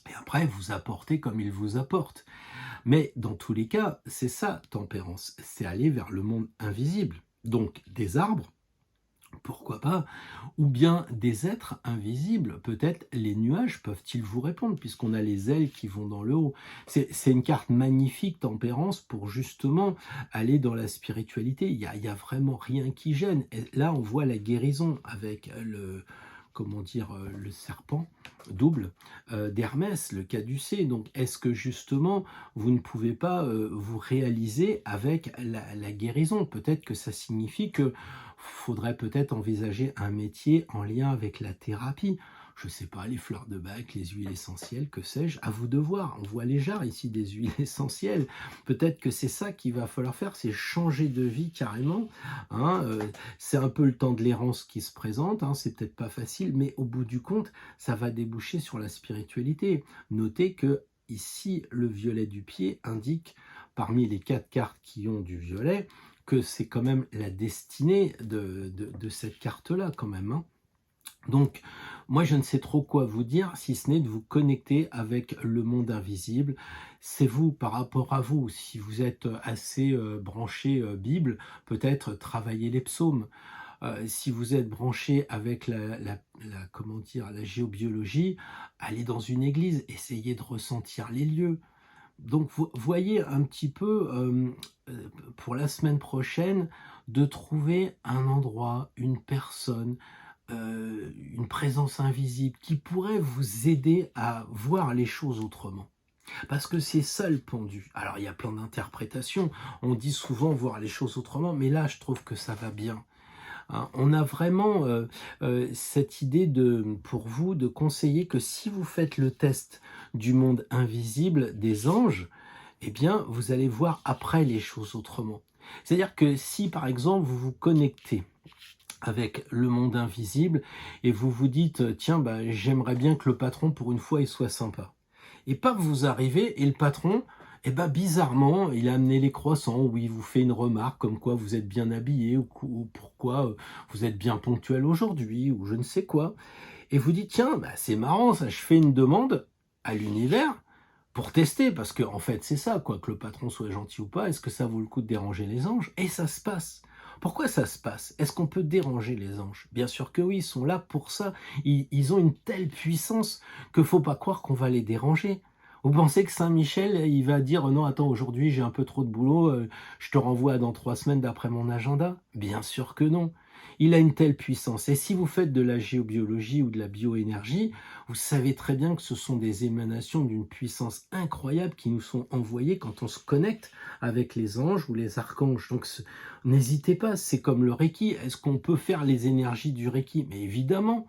Et après, vous apportez comme il vous apporte. Mais dans tous les cas, c'est ça, tempérance. C'est aller vers le monde invisible. Donc, des arbres, pourquoi pas, ou bien des êtres invisibles. Peut-être les nuages peuvent-ils vous répondre, puisqu'on a les ailes qui vont dans le haut. C'est une carte magnifique, tempérance, pour justement aller dans la spiritualité. Il y a vraiment rien qui gêne. Et là, on voit la guérison avec le serpent double d'Hermès, le caducée. Donc, est-ce que justement, vous ne pouvez pas vous réaliser avec la guérison? Peut-être que ça signifie que faudrait peut-être envisager un métier en lien avec la thérapie. Je sais pas, les fleurs de bac, les huiles essentielles, que sais-je, à vous de voir. On voit les jarres ici des huiles essentielles. Peut-être que c'est ça qu'il va falloir faire, c'est changer de vie carrément. Hein, c'est un peu le temps de l'errance qui se présente, hein, c'est peut-être pas facile, mais au bout du compte, ça va déboucher sur la spiritualité. Notez que ici, le violet du pied indique, parmi les 4 cartes qui ont du violet, que c'est quand même la destinée de cette carte-là quand même. Hein. Donc, moi, je ne sais trop quoi vous dire, si ce n'est de vous connecter avec le monde invisible. C'est vous, par rapport à vous. Si vous êtes assez branché Bible, peut-être travailler les psaumes. Si vous êtes branché avec la géobiologie, allez dans une église, essayez de ressentir les lieux. Donc, vous voyez un petit peu, pour la semaine prochaine, de trouver un endroit, une personne, une présence invisible qui pourrait vous aider à voir les choses autrement. Parce que c'est ça le pendu. Alors, il y a plein d'interprétations. On dit souvent voir les choses autrement, mais là, je trouve que ça va bien. Hein, on a vraiment cette idée pour vous de conseiller que si vous faites le test du monde invisible des anges, eh bien, vous allez voir après les choses autrement. C'est-à-dire que si, par exemple, vous vous connectez avec le monde invisible et vous vous dites « Tiens, bah, j'aimerais bien que le patron, pour une fois, il soit sympa. » Et pas vous arrivez et le patron... Eh ben, bizarrement, il a amené les croissants, ou il vous fait une remarque comme quoi vous êtes bien habillé, ou pourquoi vous êtes bien ponctuel aujourd'hui, ou je ne sais quoi. Et vous dites, tiens, bah, c'est marrant, ça, je fais une demande à l'univers pour tester, parce que en fait, c'est ça, quoi, que le patron soit gentil ou pas, est-ce que ça vaut le coup de déranger les anges? Et ça se passe. Pourquoi ça se passe? Est-ce qu'on peut déranger les anges? Bien sûr que oui, ils sont là pour ça. Ils ont une telle puissance qu'il ne faut pas croire qu'on va les déranger. Vous pensez que Saint-Michel, il va dire « Non, attends, aujourd'hui j'ai un peu trop de boulot, je te renvoie dans 3 semaines d'après mon agenda » Bien sûr que non. Il a une telle puissance. Et si vous faites de la géobiologie ou de la bioénergie, vous savez très bien que ce sont des émanations d'une puissance incroyable qui nous sont envoyées quand on se connecte avec les anges ou les archanges. Donc n'hésitez pas, c'est comme le Reiki. Est-ce qu'on peut faire les énergies du Reiki? Mais évidemment.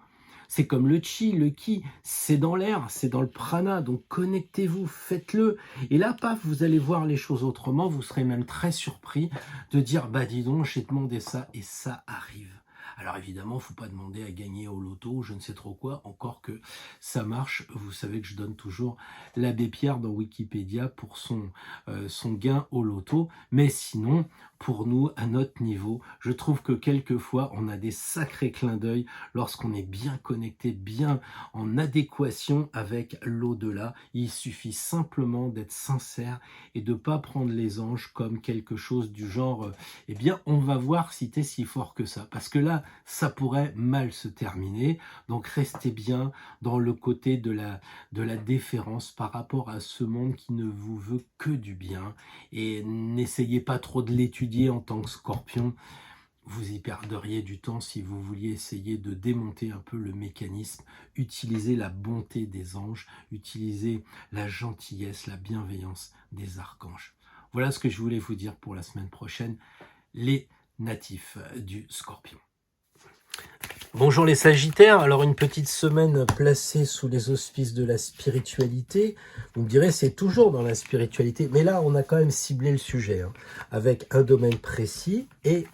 C'est comme le chi, le ki, c'est dans l'air, c'est dans le prana, donc connectez-vous, faites-le. Et là, paf, vous allez voir les choses autrement, vous serez même très surpris de dire, bah dis donc, j'ai demandé ça et ça arrive. Alors évidemment, il ne faut pas demander à gagner au loto, je ne sais trop quoi, encore que ça marche. Vous savez que je donne toujours l'abbé Pierre dans Wikipédia pour son gain au loto. Mais sinon, pour nous, à notre niveau, je trouve que quelquefois, on a des sacrés clins d'œil lorsqu'on est bien connecté, bien en adéquation avec l'au-delà. Il suffit simplement d'être sincère et de ne pas prendre les anges comme quelque chose du genre eh bien, on va voir si t'es si fort que ça. Parce que là, ça pourrait mal se terminer. Donc, restez bien dans le côté de la déférence par rapport à ce monde qui ne vous veut que du bien. Et n'essayez pas trop de l'étudier en tant que scorpion. Vous y perdriez du temps si vous vouliez essayer de démonter un peu le mécanisme, utiliser la bonté des anges, utiliser la gentillesse, la bienveillance des archanges. Voilà ce que je voulais vous dire pour la semaine prochaine, les natifs du Scorpion. Bonjour les Sagittaires, alors une petite semaine placée sous les auspices de la spiritualité. Vous me direz, c'est toujours dans la spiritualité, mais là on a quand même ciblé le sujet, avec un domaine précis et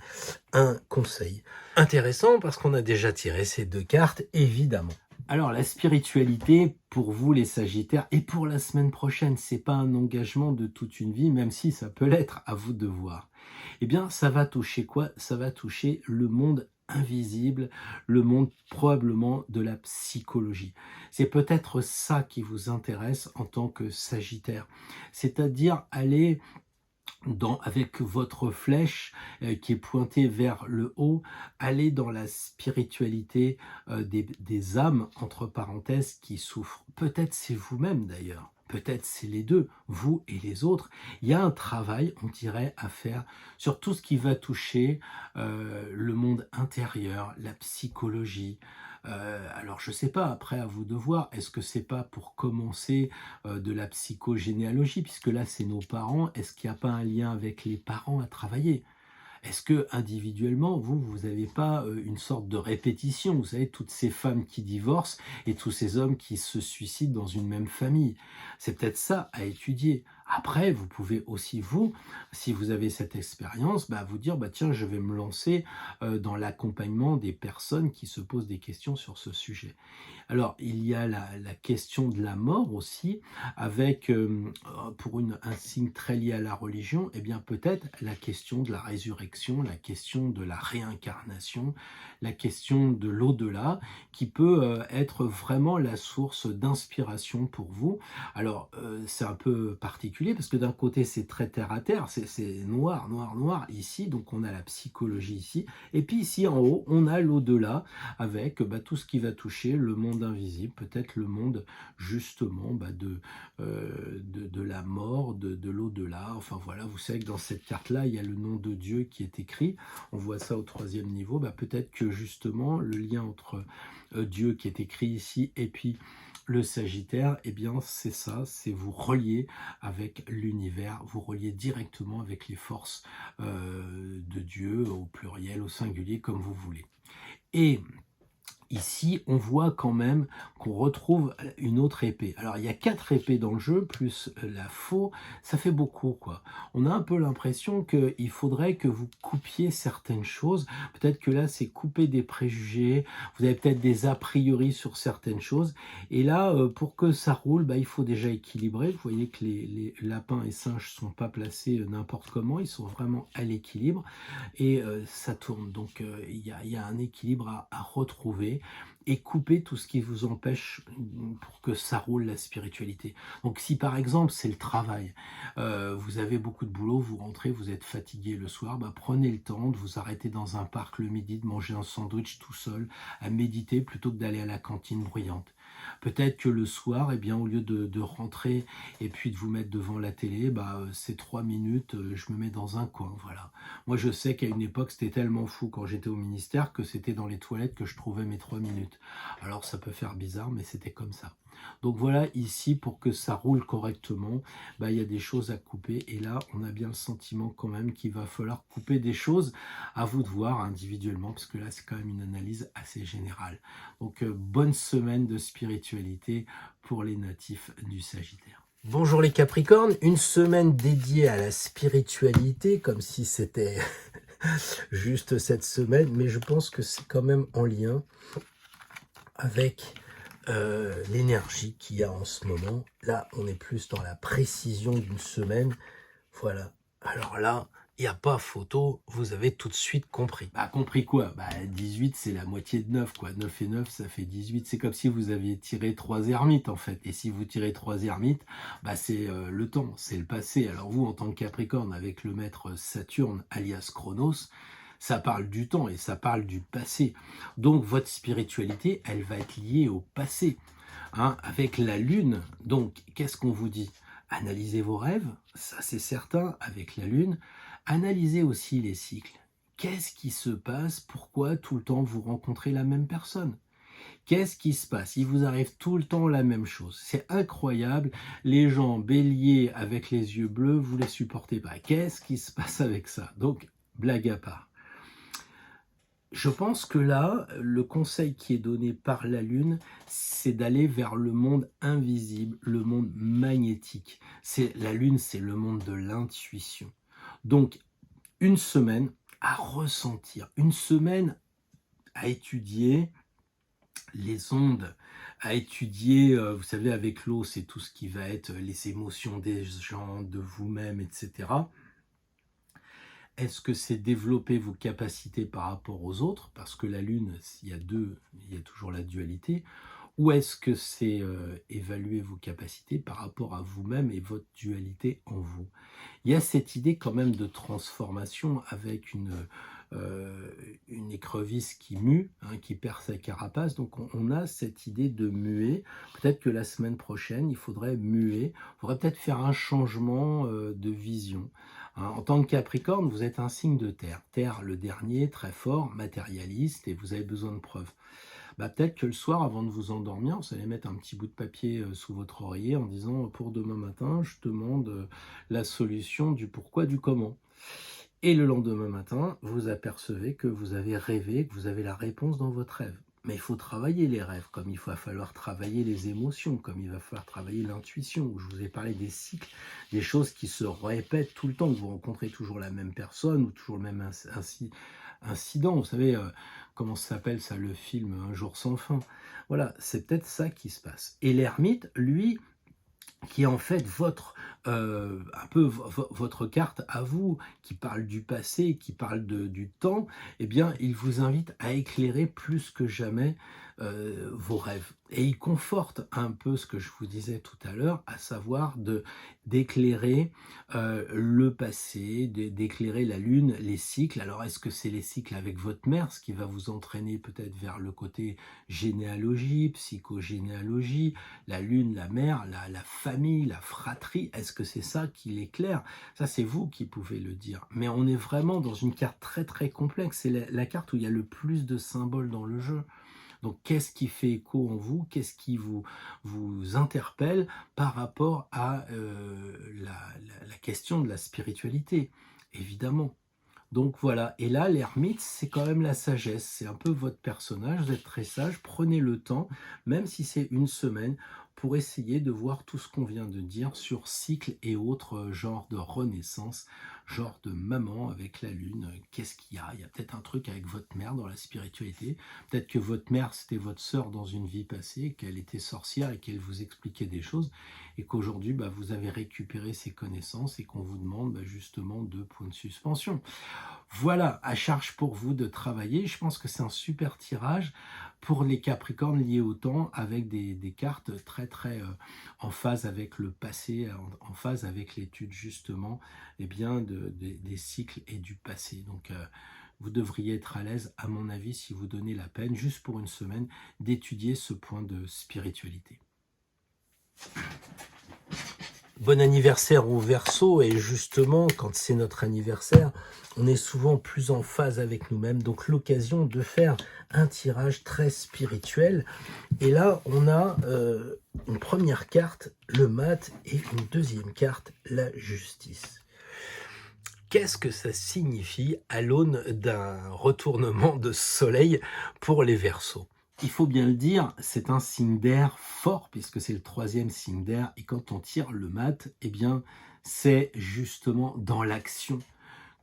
un conseil. Intéressant parce qu'on a déjà tiré ces deux cartes, évidemment. Alors la spiritualité, pour vous les Sagittaires, et pour la semaine prochaine, c'est pas un engagement de toute une vie, même si ça peut l'être, à vous de voir. Eh bien, ça va toucher quoi? Ça va toucher le monde invisible, le monde probablement de la psychologie. C'est peut-être ça qui vous intéresse en tant que Sagittaire, c'est-à-dire aller avec votre flèche qui est pointée vers le haut, aller dans la spiritualité des âmes, entre parenthèses, qui souffrent. Peut-être c'est vous-même d'ailleurs. Peut-être c'est les deux, vous et les autres. Il y a un travail, on dirait, à faire sur tout ce qui va toucher le monde intérieur, la psychologie. Alors je sais pas, après à vous de voir, est-ce que c'est pas pour commencer de la psychogénéalogie, puisque là c'est nos parents, est-ce qu'il n'y a pas un lien avec les parents à travailler? Est-ce que individuellement, vous n'avez pas une sorte de répétition? Vous savez, toutes ces femmes qui divorcent et tous ces hommes qui se suicident dans une même famille. C'est peut-être ça à étudier. Après, vous pouvez aussi, vous, si vous avez cette expérience, vous dire, tiens, je vais me lancer dans l'accompagnement des personnes qui se posent des questions sur ce sujet. Alors, il y a la question de la mort aussi, avec, pour un signe très lié à la religion, eh bien peut-être la question de la résurrection, la question de la réincarnation, la question de l'au-delà, qui peut être vraiment la source d'inspiration pour vous. Alors, c'est un peu particulier, parce que d'un côté, c'est très terre-à-terre, c'est noir, noir, noir, ici, donc on a la psychologie ici, et puis ici en haut, on a l'au-delà, avec tout ce qui va toucher le monde invisible, peut-être le monde justement de la mort, de l'au-delà. Enfin voilà, vous savez que dans cette carte-là, il y a le nom de Dieu qui est écrit. On voit ça au 3e niveau. Peut-être que justement, le lien entre Dieu qui est écrit ici et puis le Sagittaire, eh bien c'est ça, c'est vous relier avec l'univers, vous relier directement avec les forces de Dieu, au pluriel, au singulier, comme vous voulez. Et ici, on voit quand même qu'on retrouve une autre épée. Alors, il y a 4 épées dans le jeu, plus la faux, ça fait beaucoup, quoi. On a un peu l'impression qu'il faudrait que vous coupiez certaines choses. Peut-être que là, c'est couper des préjugés, vous avez peut-être des a priori sur certaines choses. Et là, pour que ça roule, il faut déjà équilibrer. Vous voyez que les lapins et singes ne sont pas placés n'importe comment, ils sont vraiment à l'équilibre. Et ça tourne, donc il y a un équilibre à retrouver et couper tout ce qui vous empêche pour que ça roule la spiritualité. Donc si par exemple c'est le travail, vous avez beaucoup de boulot, vous rentrez, vous êtes fatigué le soir, prenez le temps de vous arrêter dans un parc le midi, de manger un sandwich tout seul, à méditer plutôt que d'aller à la cantine bruyante. Peut-être que le soir, au lieu de rentrer et puis de vous mettre devant la télé, ces 3 minutes, je me mets dans un coin, voilà. Moi, je sais qu'à une époque, c'était tellement fou quand j'étais au ministère que c'était dans les toilettes que je trouvais mes 3 minutes. Alors, ça peut faire bizarre, mais c'était comme ça. Donc voilà, ici, pour que ça roule correctement, il y a des choses à couper. Et là, on a bien le sentiment quand même qu'il va falloir couper des choses. À vous de voir individuellement, parce que là, c'est quand même une analyse assez générale. Donc, bonne semaine de spiritualité pour les natifs du Sagittaire. Bonjour les Capricornes, une semaine dédiée à la spiritualité, comme si c'était juste cette semaine, mais je pense que c'est quand même en lien avec l'énergie qu'il y a en ce moment. Là, on est plus dans la précision d'une semaine. Voilà. Alors là, il n'y a pas photo, vous avez tout de suite compris. Bah, compris quoi? Bah, 18, c'est la moitié de 9, quoi. 9 et 9, ça fait 18. C'est comme si vous aviez tiré 3 ermites, en fait. Et si vous tirez 3 ermites, bah, c'est le temps, c'est le passé. Alors vous, en tant que Capricorne, avec le maître Saturne, alias Chronos, ça parle du temps et ça parle du passé. Donc votre spiritualité, elle va être liée au passé. Hein, avec la Lune, donc qu'est-ce qu'on vous dit? Analysez vos rêves, ça c'est certain, avec la Lune. Analysez aussi les cycles. Qu'est-ce qui se passe? Pourquoi tout le temps vous rencontrez la même personne? Qu'est-ce qui se passe? Il vous arrive tout le temps la même chose. C'est incroyable. Les gens béliers avec les yeux bleus, vous les supportez pas. Qu'est-ce qui se passe avec ça? Donc, blague à part. Je pense que là, le conseil qui est donné par la Lune, c'est d'aller vers le monde invisible, le monde magnétique. La Lune, c'est le monde de l'intuition. Donc, une semaine à ressentir, une semaine à étudier les ondes, à étudier, vous savez, avec l'eau, c'est tout ce qui va être les émotions des gens, de vous-même, etc. Est-ce que c'est développer vos capacités par rapport aux autres? Parce que la Lune, il y a toujours la dualité. Ou est-ce que c'est évaluer vos capacités par rapport à vous-même et votre dualité en vous? Il y a cette idée quand même de transformation avec une écrevisse qui mue, hein, qui perd sa carapace. Donc on a cette idée de muer. Peut-être que la semaine prochaine, il faudrait muer. Il faudrait peut-être faire un changement de vision. Hein, en tant que Capricorne, vous êtes un signe de terre. Terre, le dernier, très fort, matérialiste, et vous avez besoin de preuves. Bah, peut-être que le soir, avant de vous endormir, vous allez mettre un petit bout de papier sous votre oreiller en disant pour demain matin, je demande la solution du pourquoi, du comment. Et le lendemain matin, vous apercevez que vous avez rêvé, que vous avez la réponse dans votre rêve. Mais il faut travailler les rêves, comme il va falloir travailler les émotions, comme il va falloir travailler l'intuition, où je vous ai parlé des cycles, des choses qui se répètent tout le temps, que vous rencontrez toujours la même personne ou toujours le même incident. Vous savez, comment ça s'appelle ça, le film Un jour sans fin? Voilà, c'est peut-être ça qui se passe. Et l'ermite, lui, qui est en fait un peu votre carte à vous, qui parle du passé, qui parle du temps, eh bien, il vous invite à éclairer plus que jamais vos rêves. Et il conforte un peu ce que je vous disais tout à l'heure, à savoir d'éclairer le passé, d'éclairer la Lune, les cycles. Alors, est-ce que c'est les cycles avec votre mère, ce qui va vous entraîner peut-être vers le côté généalogie, psychogénéalogie, la Lune, la mère, la famille, la fratrie? Est-ce que c'est ça qui l'éclaire? Ça, c'est vous qui pouvez le dire. Mais on est vraiment dans une carte très très complexe. C'est la carte où il y a le plus de symboles dans le jeu. Donc, qu'est-ce qui fait écho en vous? Qu'est-ce qui vous interpelle par rapport à la question de la spiritualité? Évidemment. Donc voilà, et là, l'ermite, c'est quand même la sagesse, c'est un peu votre personnage, vous êtes très sage, prenez le temps, même si c'est une semaine, pour essayer de voir tout ce qu'on vient de dire sur cycle et autres genres de renaissance, genre de maman avec la lune, qu'est-ce qu'il y a? Il y a peut-être un truc avec votre mère dans la spiritualité, peut-être que votre mère c'était votre sœur dans une vie passée, qu'elle était sorcière et qu'elle vous expliquait des choses, et qu'aujourd'hui vous avez récupéré ces connaissances et qu'on vous demande justement 2 points de suspension. Voilà, à charge pour vous de travailler. Je pense que c'est un super tirage pour les Capricornes liés au temps, avec des cartes très très en phase avec le passé, en phase avec l'étude justement des cycles et du passé. Donc vous devriez être à l'aise, à mon avis, si vous donnez la peine, juste pour une semaine, d'étudier ce point de spiritualité. Bon anniversaire au Verseau, et justement, quand c'est notre anniversaire, on est souvent plus en phase avec nous-mêmes, donc l'occasion de faire un tirage très spirituel. Et là, on a une première carte, le mat, et une deuxième carte, la justice. Qu'est-ce que ça signifie à l'aune d'un retournement de soleil pour les Verseaux? Il faut bien le dire, c'est un signe d'air fort, puisque c'est le 3e signe d'air, et quand on tire le mat, eh bien, c'est justement dans l'action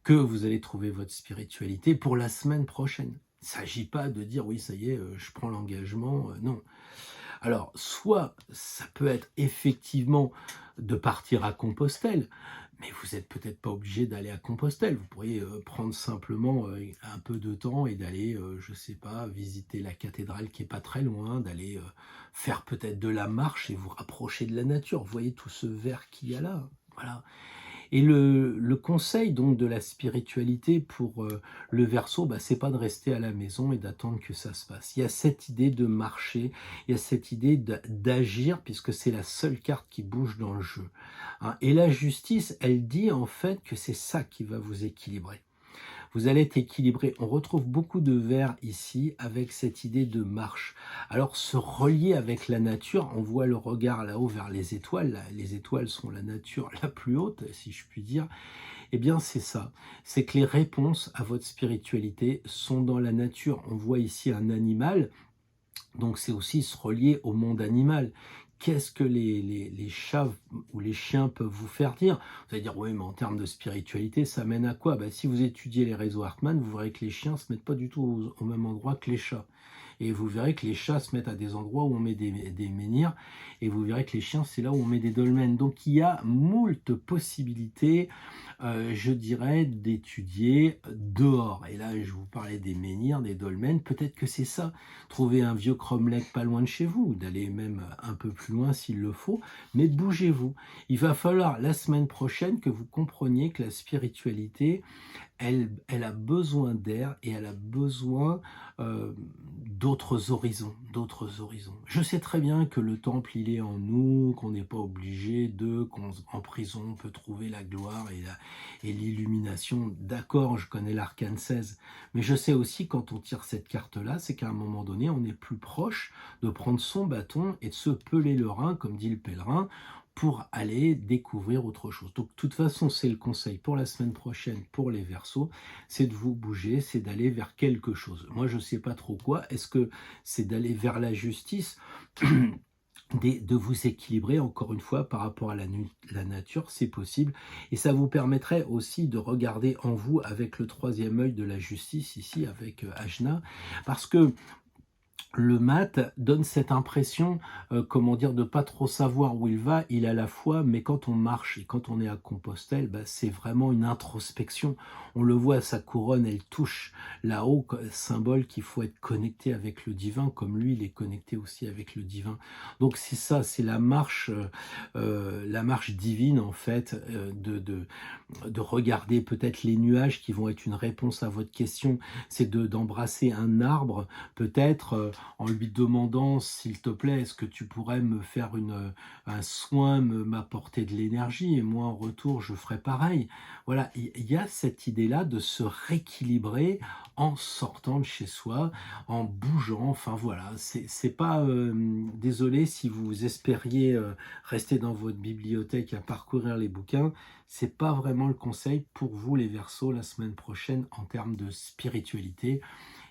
que vous allez trouver votre spiritualité pour la semaine prochaine. Il ne s'agit pas de dire oui, ça y est, je prends l'engagement, non. Alors, soit ça peut être effectivement de partir à Compostelle, mais vous n'êtes peut-être pas obligé d'aller à Compostelle. Vous pourriez prendre simplement un peu de temps et d'aller, je ne sais pas, visiter la cathédrale qui est pas très loin, d'aller faire peut-être de la marche et vous rapprocher de la nature. Vous voyez tout ce vert qu'il y a là. Voilà. Et le conseil donc de la spiritualité pour le Verseau, c'est pas de rester à la maison et d'attendre que ça se passe. Il y a cette idée de marcher, il y a cette idée d'agir, puisque c'est la seule carte qui bouge dans le jeu. Hein. Et la justice, elle dit en fait que c'est ça qui va vous équilibrer. Vous allez être équilibré. On retrouve beaucoup de vers ici avec cette idée de marche. Alors, se relier avec la nature, on voit le regard là-haut vers les étoiles. Les étoiles sont la nature la plus haute, si je puis dire. Eh bien, c'est ça. C'est que les réponses à votre spiritualité sont dans la nature. On voit ici un animal. Donc c'est aussi se relier au monde animal. Qu'est-ce que les chats ou les chiens peuvent vous faire dire? Vous allez dire, oui, mais en termes de spiritualité, ça mène à quoi? Si vous étudiez les réseaux Hartmann, vous verrez que les chiens ne se mettent pas du tout au même endroit que les chats. Et vous verrez que les chats se mettent à des endroits où on met des menhirs, et vous verrez que les chiens, c'est là où on met des dolmens. Donc il y a moult possibilités, je dirais, d'étudier dehors. Et là, je vous parlais des menhirs, des dolmens, peut-être que c'est ça. Trouver un vieux cromlech pas loin de chez vous, d'aller même un peu plus loin s'il le faut, mais bougez-vous. Il va falloir la semaine prochaine que vous compreniez que la spiritualité, elle a besoin d'air et elle a besoin d'autres horizons, Je sais très bien que le temple, il est en nous, qu'on n'est pas obligé qu'en prison, on peut trouver la gloire et l'illumination. D'accord, je connais l'arcane 16, mais je sais aussi quand on tire cette carte-là, c'est qu'à un moment donné, on est plus proche de prendre son bâton et de se peler le rein, comme dit le pèlerin, pour aller découvrir autre chose. Donc, de toute façon, c'est le conseil pour la semaine prochaine pour les Verseaux, c'est de vous bouger, c'est d'aller vers quelque chose. Moi, je ne sais pas trop quoi. Est-ce que c'est d'aller vers la justice, de vous équilibrer, encore une fois, par rapport à la nature, c'est possible. Et ça vous permettrait aussi de regarder en vous avec le troisième œil de la justice, ici, avec Ajna, parce que le mat donne cette impression, comment dire, de pas trop savoir où il va. Il a la foi, mais quand on marche et quand on est à Compostelle, c'est vraiment une introspection. On le voit, sa couronne, elle touche là-haut, symbole qu'il faut être connecté avec le divin, comme lui, il est connecté aussi avec le divin. Donc c'est ça, c'est la marche divine, en fait, de regarder peut-être les nuages qui vont être une réponse à votre question. C'est d'embrasser un arbre, peut-être, en lui demandant, s'il te plaît, est-ce que tu pourrais me faire un soin, m'apporter de l'énergie, et moi en retour je ferai pareil. Voilà, il y a cette idée-là de se rééquilibrer en sortant de chez soi, en bougeant, enfin voilà, c'est pas, désolé si vous espériez rester dans votre bibliothèque à parcourir les bouquins, c'est pas vraiment le conseil pour vous les Verseaux la semaine prochaine en termes de spiritualité.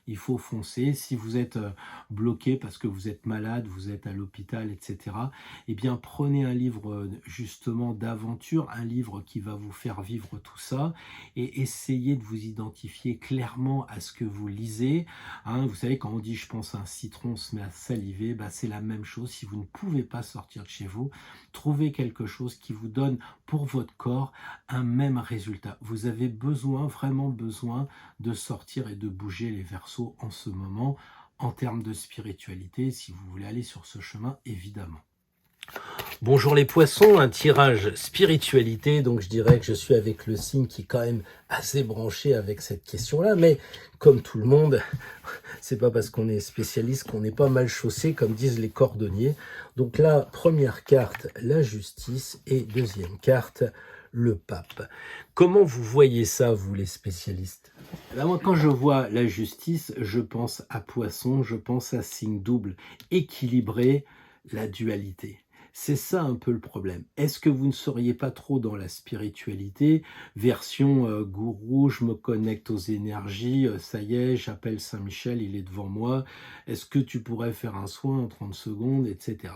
Il faut foncer. Si vous êtes bloqué parce que vous êtes malade, vous êtes à l'hôpital, etc., eh bien, prenez un livre justement d'aventure, un livre qui va vous faire vivre tout ça, et essayez de vous identifier clairement à ce que vous lisez. Hein, vous savez, quand on dit « je pense à un citron, on se met à saliver », c'est la même chose. Si vous ne pouvez pas sortir de chez vous, trouvez quelque chose qui vous donne pour votre corps un même résultat. Vous avez besoin, vraiment besoin, de sortir et de bouger les Verseaux en ce moment, en termes de spiritualité, si vous voulez aller sur ce chemin, évidemment. Bonjour les poissons, un tirage spiritualité, donc je dirais que je suis avec le signe qui est quand même assez branché avec cette question-là, mais comme tout le monde, c'est pas parce qu'on est spécialiste qu'on n'est pas mal chaussé, comme disent les cordonniers. Donc la première carte, la justice, et deuxième carte, le pape. Comment vous voyez ça, vous les spécialistes? Moi, quand je vois la justice, je pense à poisson, je pense à signe double, équilibrer la dualité. C'est ça un peu le problème. Est-ce que vous ne seriez pas trop dans la spiritualité, version gourou, je me connecte aux énergies, ça y est, j'appelle Saint-Michel, il est devant moi, est-ce que tu pourrais faire un soin en 30 secondes, etc.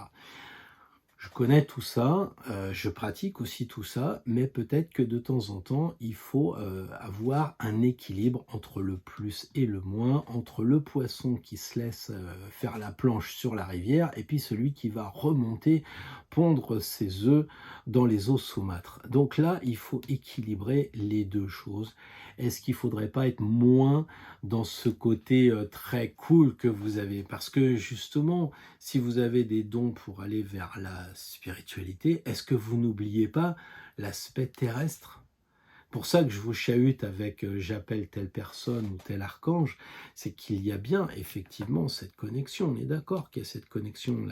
Je connais tout ça, je pratique aussi tout ça, mais peut-être que de temps en temps, il faut, avoir un équilibre entre le plus et le moins, entre le poisson qui se laisse, faire la planche sur la rivière et puis celui qui va remonter pondre ses œufs dans les eaux saumâtres. Donc là, il faut équilibrer les 2 choses. Est-ce qu'il faudrait pas être moins dans ce côté, très cool que vous avez? Parce que justement, si vous avez des dons pour aller vers la spiritualité, est-ce que vous n'oubliez pas l'aspect terrestre? Pour ça que je vous chahute avec j'appelle telle personne ou tel archange, c'est qu'il y a bien effectivement cette connexion. On est d'accord qu'il y a cette connexion.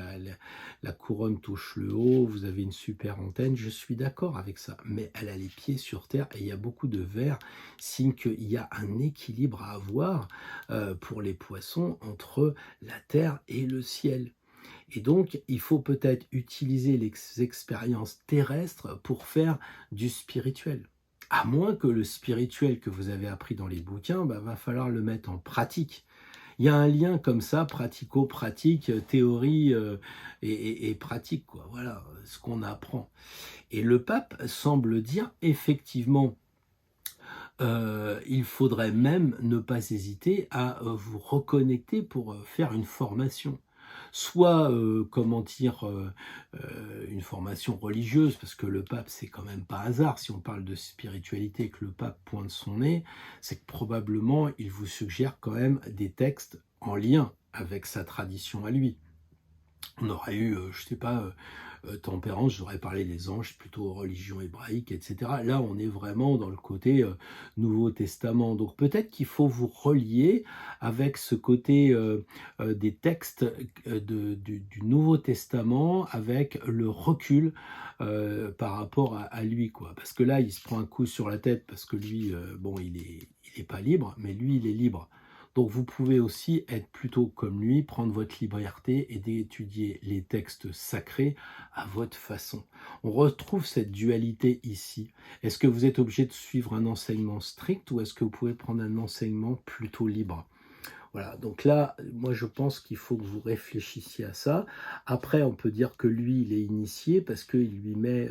La couronne touche le haut, vous avez une super antenne, je suis d'accord avec ça. Mais elle a les pieds sur terre et il y a beaucoup de vers, signe qu'il y a un équilibre à avoir pour les poissons entre la terre et le ciel. Et donc, il faut peut-être utiliser les expériences terrestres pour faire du spirituel. À moins que le spirituel que vous avez appris dans les bouquins, va falloir le mettre en pratique. Il y a un lien comme ça, pratico-pratique, théorie et pratique, quoi. Voilà ce qu'on apprend. Et le pape semble dire effectivement, il faudrait même ne pas hésiter à vous reconnecter pour faire une formation. Soit, comment dire, une formation religieuse, parce que le pape, c'est quand même pas hasard. Si on parle de spiritualité et que le pape pointe son nez, c'est que probablement, il vous suggère quand même des textes en lien avec sa tradition à lui. On aurait eu, je sais pas, tempérance, j'aurais parlé des anges, plutôt religion hébraïque, etc. Là, on est vraiment dans le côté Nouveau Testament. Donc peut-être qu'il faut vous relier avec ce côté des textes du Nouveau Testament, avec le recul par rapport à lui, quoi. Parce que là, il se prend un coup sur la tête, parce que lui, bon, il est pas libre, mais lui, il est libre. Donc vous pouvez aussi être plutôt comme lui, prendre votre liberté et d'étudier les textes sacrés à votre façon. On retrouve cette dualité ici. Est-ce que vous êtes obligé de suivre un enseignement strict ou est-ce que vous pouvez prendre un enseignement plutôt libre? Voilà, donc là, moi je pense qu'il faut que vous réfléchissiez à ça. Après, on peut dire que lui, il est initié parce qu'il lui met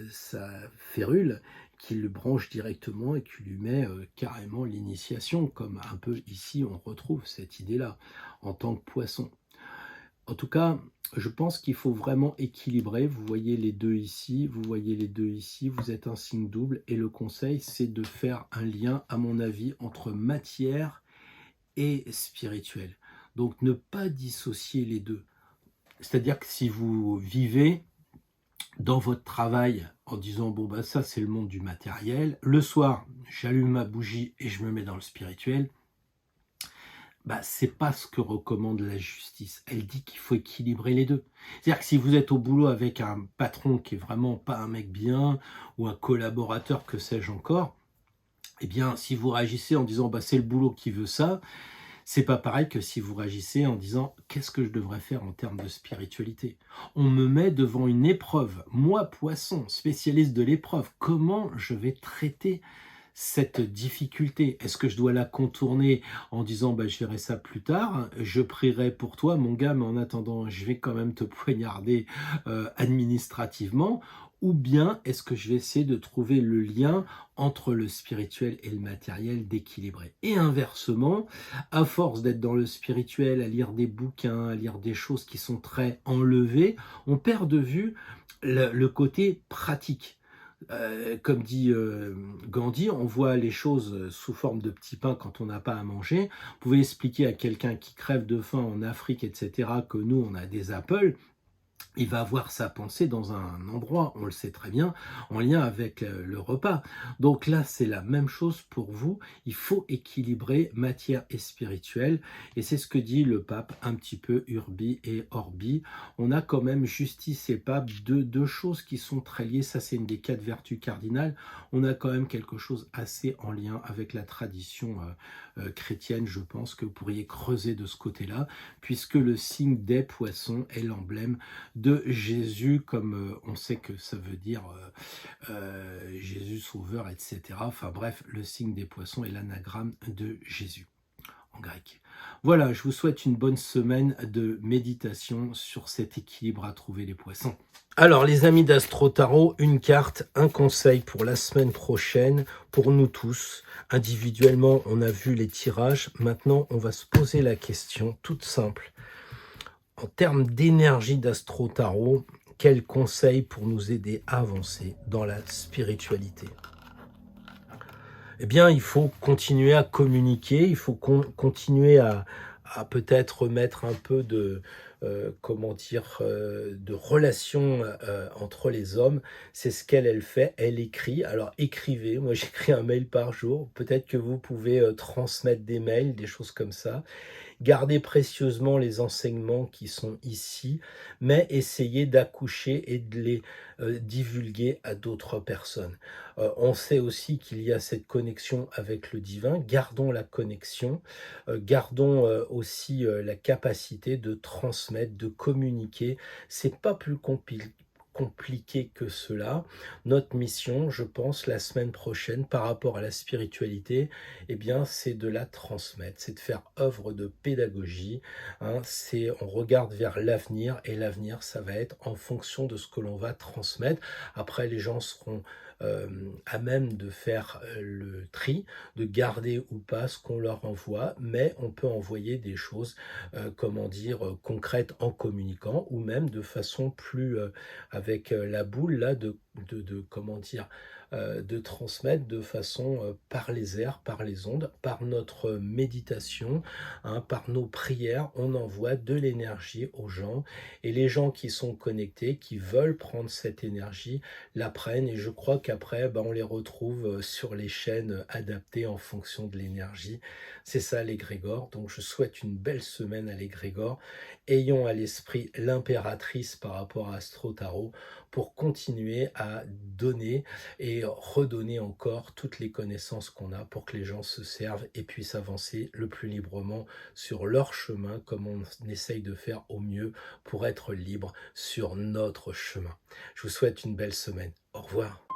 sa férule, qu'il le branche directement et qu'il lui met carrément l'initiation, comme un peu ici on retrouve cette idée-là, en tant que poisson. En tout cas, je pense qu'il faut vraiment équilibrer. Vous voyez les deux ici, vous voyez les deux ici, vous êtes un signe double. Et le conseil, c'est de faire un lien, à mon avis, entre matière et spirituel. Donc ne pas dissocier les deux. C'est-à-dire que si vous vivez dans votre travail en disant bon bah ça c'est le monde du matériel, le soir j'allume ma bougie et je me mets dans le spirituel, bah c'est pas ce que recommande la justice. Elle dit qu'il faut équilibrer les deux. C'est-à-dire que si vous êtes au boulot avec un patron qui est vraiment pas un mec bien ou un collaborateur que sais-je encore, eh bien si vous réagissez en disant bah c'est le boulot qui veut ça, c'est pas pareil que si vous réagissez en disant qu'est-ce que je devrais faire en termes de spiritualité. On me met devant une épreuve, moi poisson, spécialiste de l'épreuve, comment je vais traiter cette difficulté? Est-ce que je dois la contourner en disant bah, je verrai ça plus tard, je prierai pour toi mon gars, mais en attendant je vais quand même te poignarder administrativement, ou bien est-ce que je vais essayer de trouver le lien entre le spirituel et le matériel, d'équilibrer? Et inversement, à force d'être dans le spirituel, à lire des bouquins, à lire des choses qui sont très enlevées, on perd de vue le côté pratique. Comme dit Gandhi, on voit les choses sous forme de petits pains quand on n'a pas à manger. Vous pouvez expliquer à quelqu'un qui crève de faim en Afrique, etc., que nous, on a des apples. Il va avoir sa pensée dans un endroit, on le sait très bien, en lien avec le repas. Donc là, c'est la même chose pour vous. Il faut équilibrer matière et spirituel. Et c'est ce que dit le pape un petit peu urbi et orbi. On a quand même justice et pape, deux choses qui sont très liées. Ça, c'est une des 4 vertus cardinales. On a quand même quelque chose assez en lien avec la tradition chrétienne. Je pense que vous pourriez creuser de ce côté-là, puisque le signe des poissons est l'emblème de Jésus, comme on sait que ça veut dire Jésus sauveur, etc. Enfin bref, le signe des poissons est l'anagramme de Jésus. en grec. Voilà, je vous souhaite une bonne semaine de méditation sur cet équilibre à trouver les poissons. Alors les amis d'Astro Tarot, une carte, un conseil pour la semaine prochaine, pour nous tous. Individuellement, on a vu les tirages. Maintenant, on va se poser la question toute simple. En termes d'énergie d'Astro Tarot, quel conseil pour nous aider à avancer dans la spiritualité? Eh bien, il faut continuer à communiquer, il faut continuer à peut-être mettre un peu de, de relation entre les hommes. C'est ce qu'elle fait, elle écrit. Alors écrivez, moi j'écris un mail par jour. Peut-être que vous pouvez transmettre des mails, des choses comme ça. Gardez précieusement les enseignements qui sont ici, mais essayez d'accoucher et de les divulguer à d'autres personnes. On sait aussi qu'il y a cette connexion avec le divin. Gardons la connexion, gardons aussi la capacité de transmettre, de communiquer. C'est pas plus compliqué que cela. Notre mission, je pense, la semaine prochaine, par rapport à la spiritualité, eh bien, c'est de la transmettre, c'est de faire œuvre de pédagogie. Hein, on regarde vers l'avenir, et l'avenir, ça va être en fonction de ce que l'on va transmettre. Après, les gens seront à même de faire le tri, de garder ou pas ce qu'on leur envoie, mais on peut envoyer des choses, concrètes en communiquant, ou même de façon plus avec la boule là de transmettre de façon par les airs, par les ondes, par notre méditation, hein, par nos prières, on envoie de l'énergie aux gens, et les gens qui sont connectés, qui veulent prendre cette énergie, la prennent, et je crois qu'après, on les retrouve sur les chaînes adaptées en fonction de l'énergie. C'est ça l'égrégore. Donc je souhaite une belle semaine à l'égrégore. Ayons à l'esprit l'impératrice par rapport à Astro Tarot pour continuer à donner et redonner encore toutes les connaissances qu'on a pour que les gens se servent et puissent avancer le plus librement sur leur chemin, comme on essaye de faire au mieux pour être libre sur notre chemin. Je vous souhaite une belle semaine. Au revoir.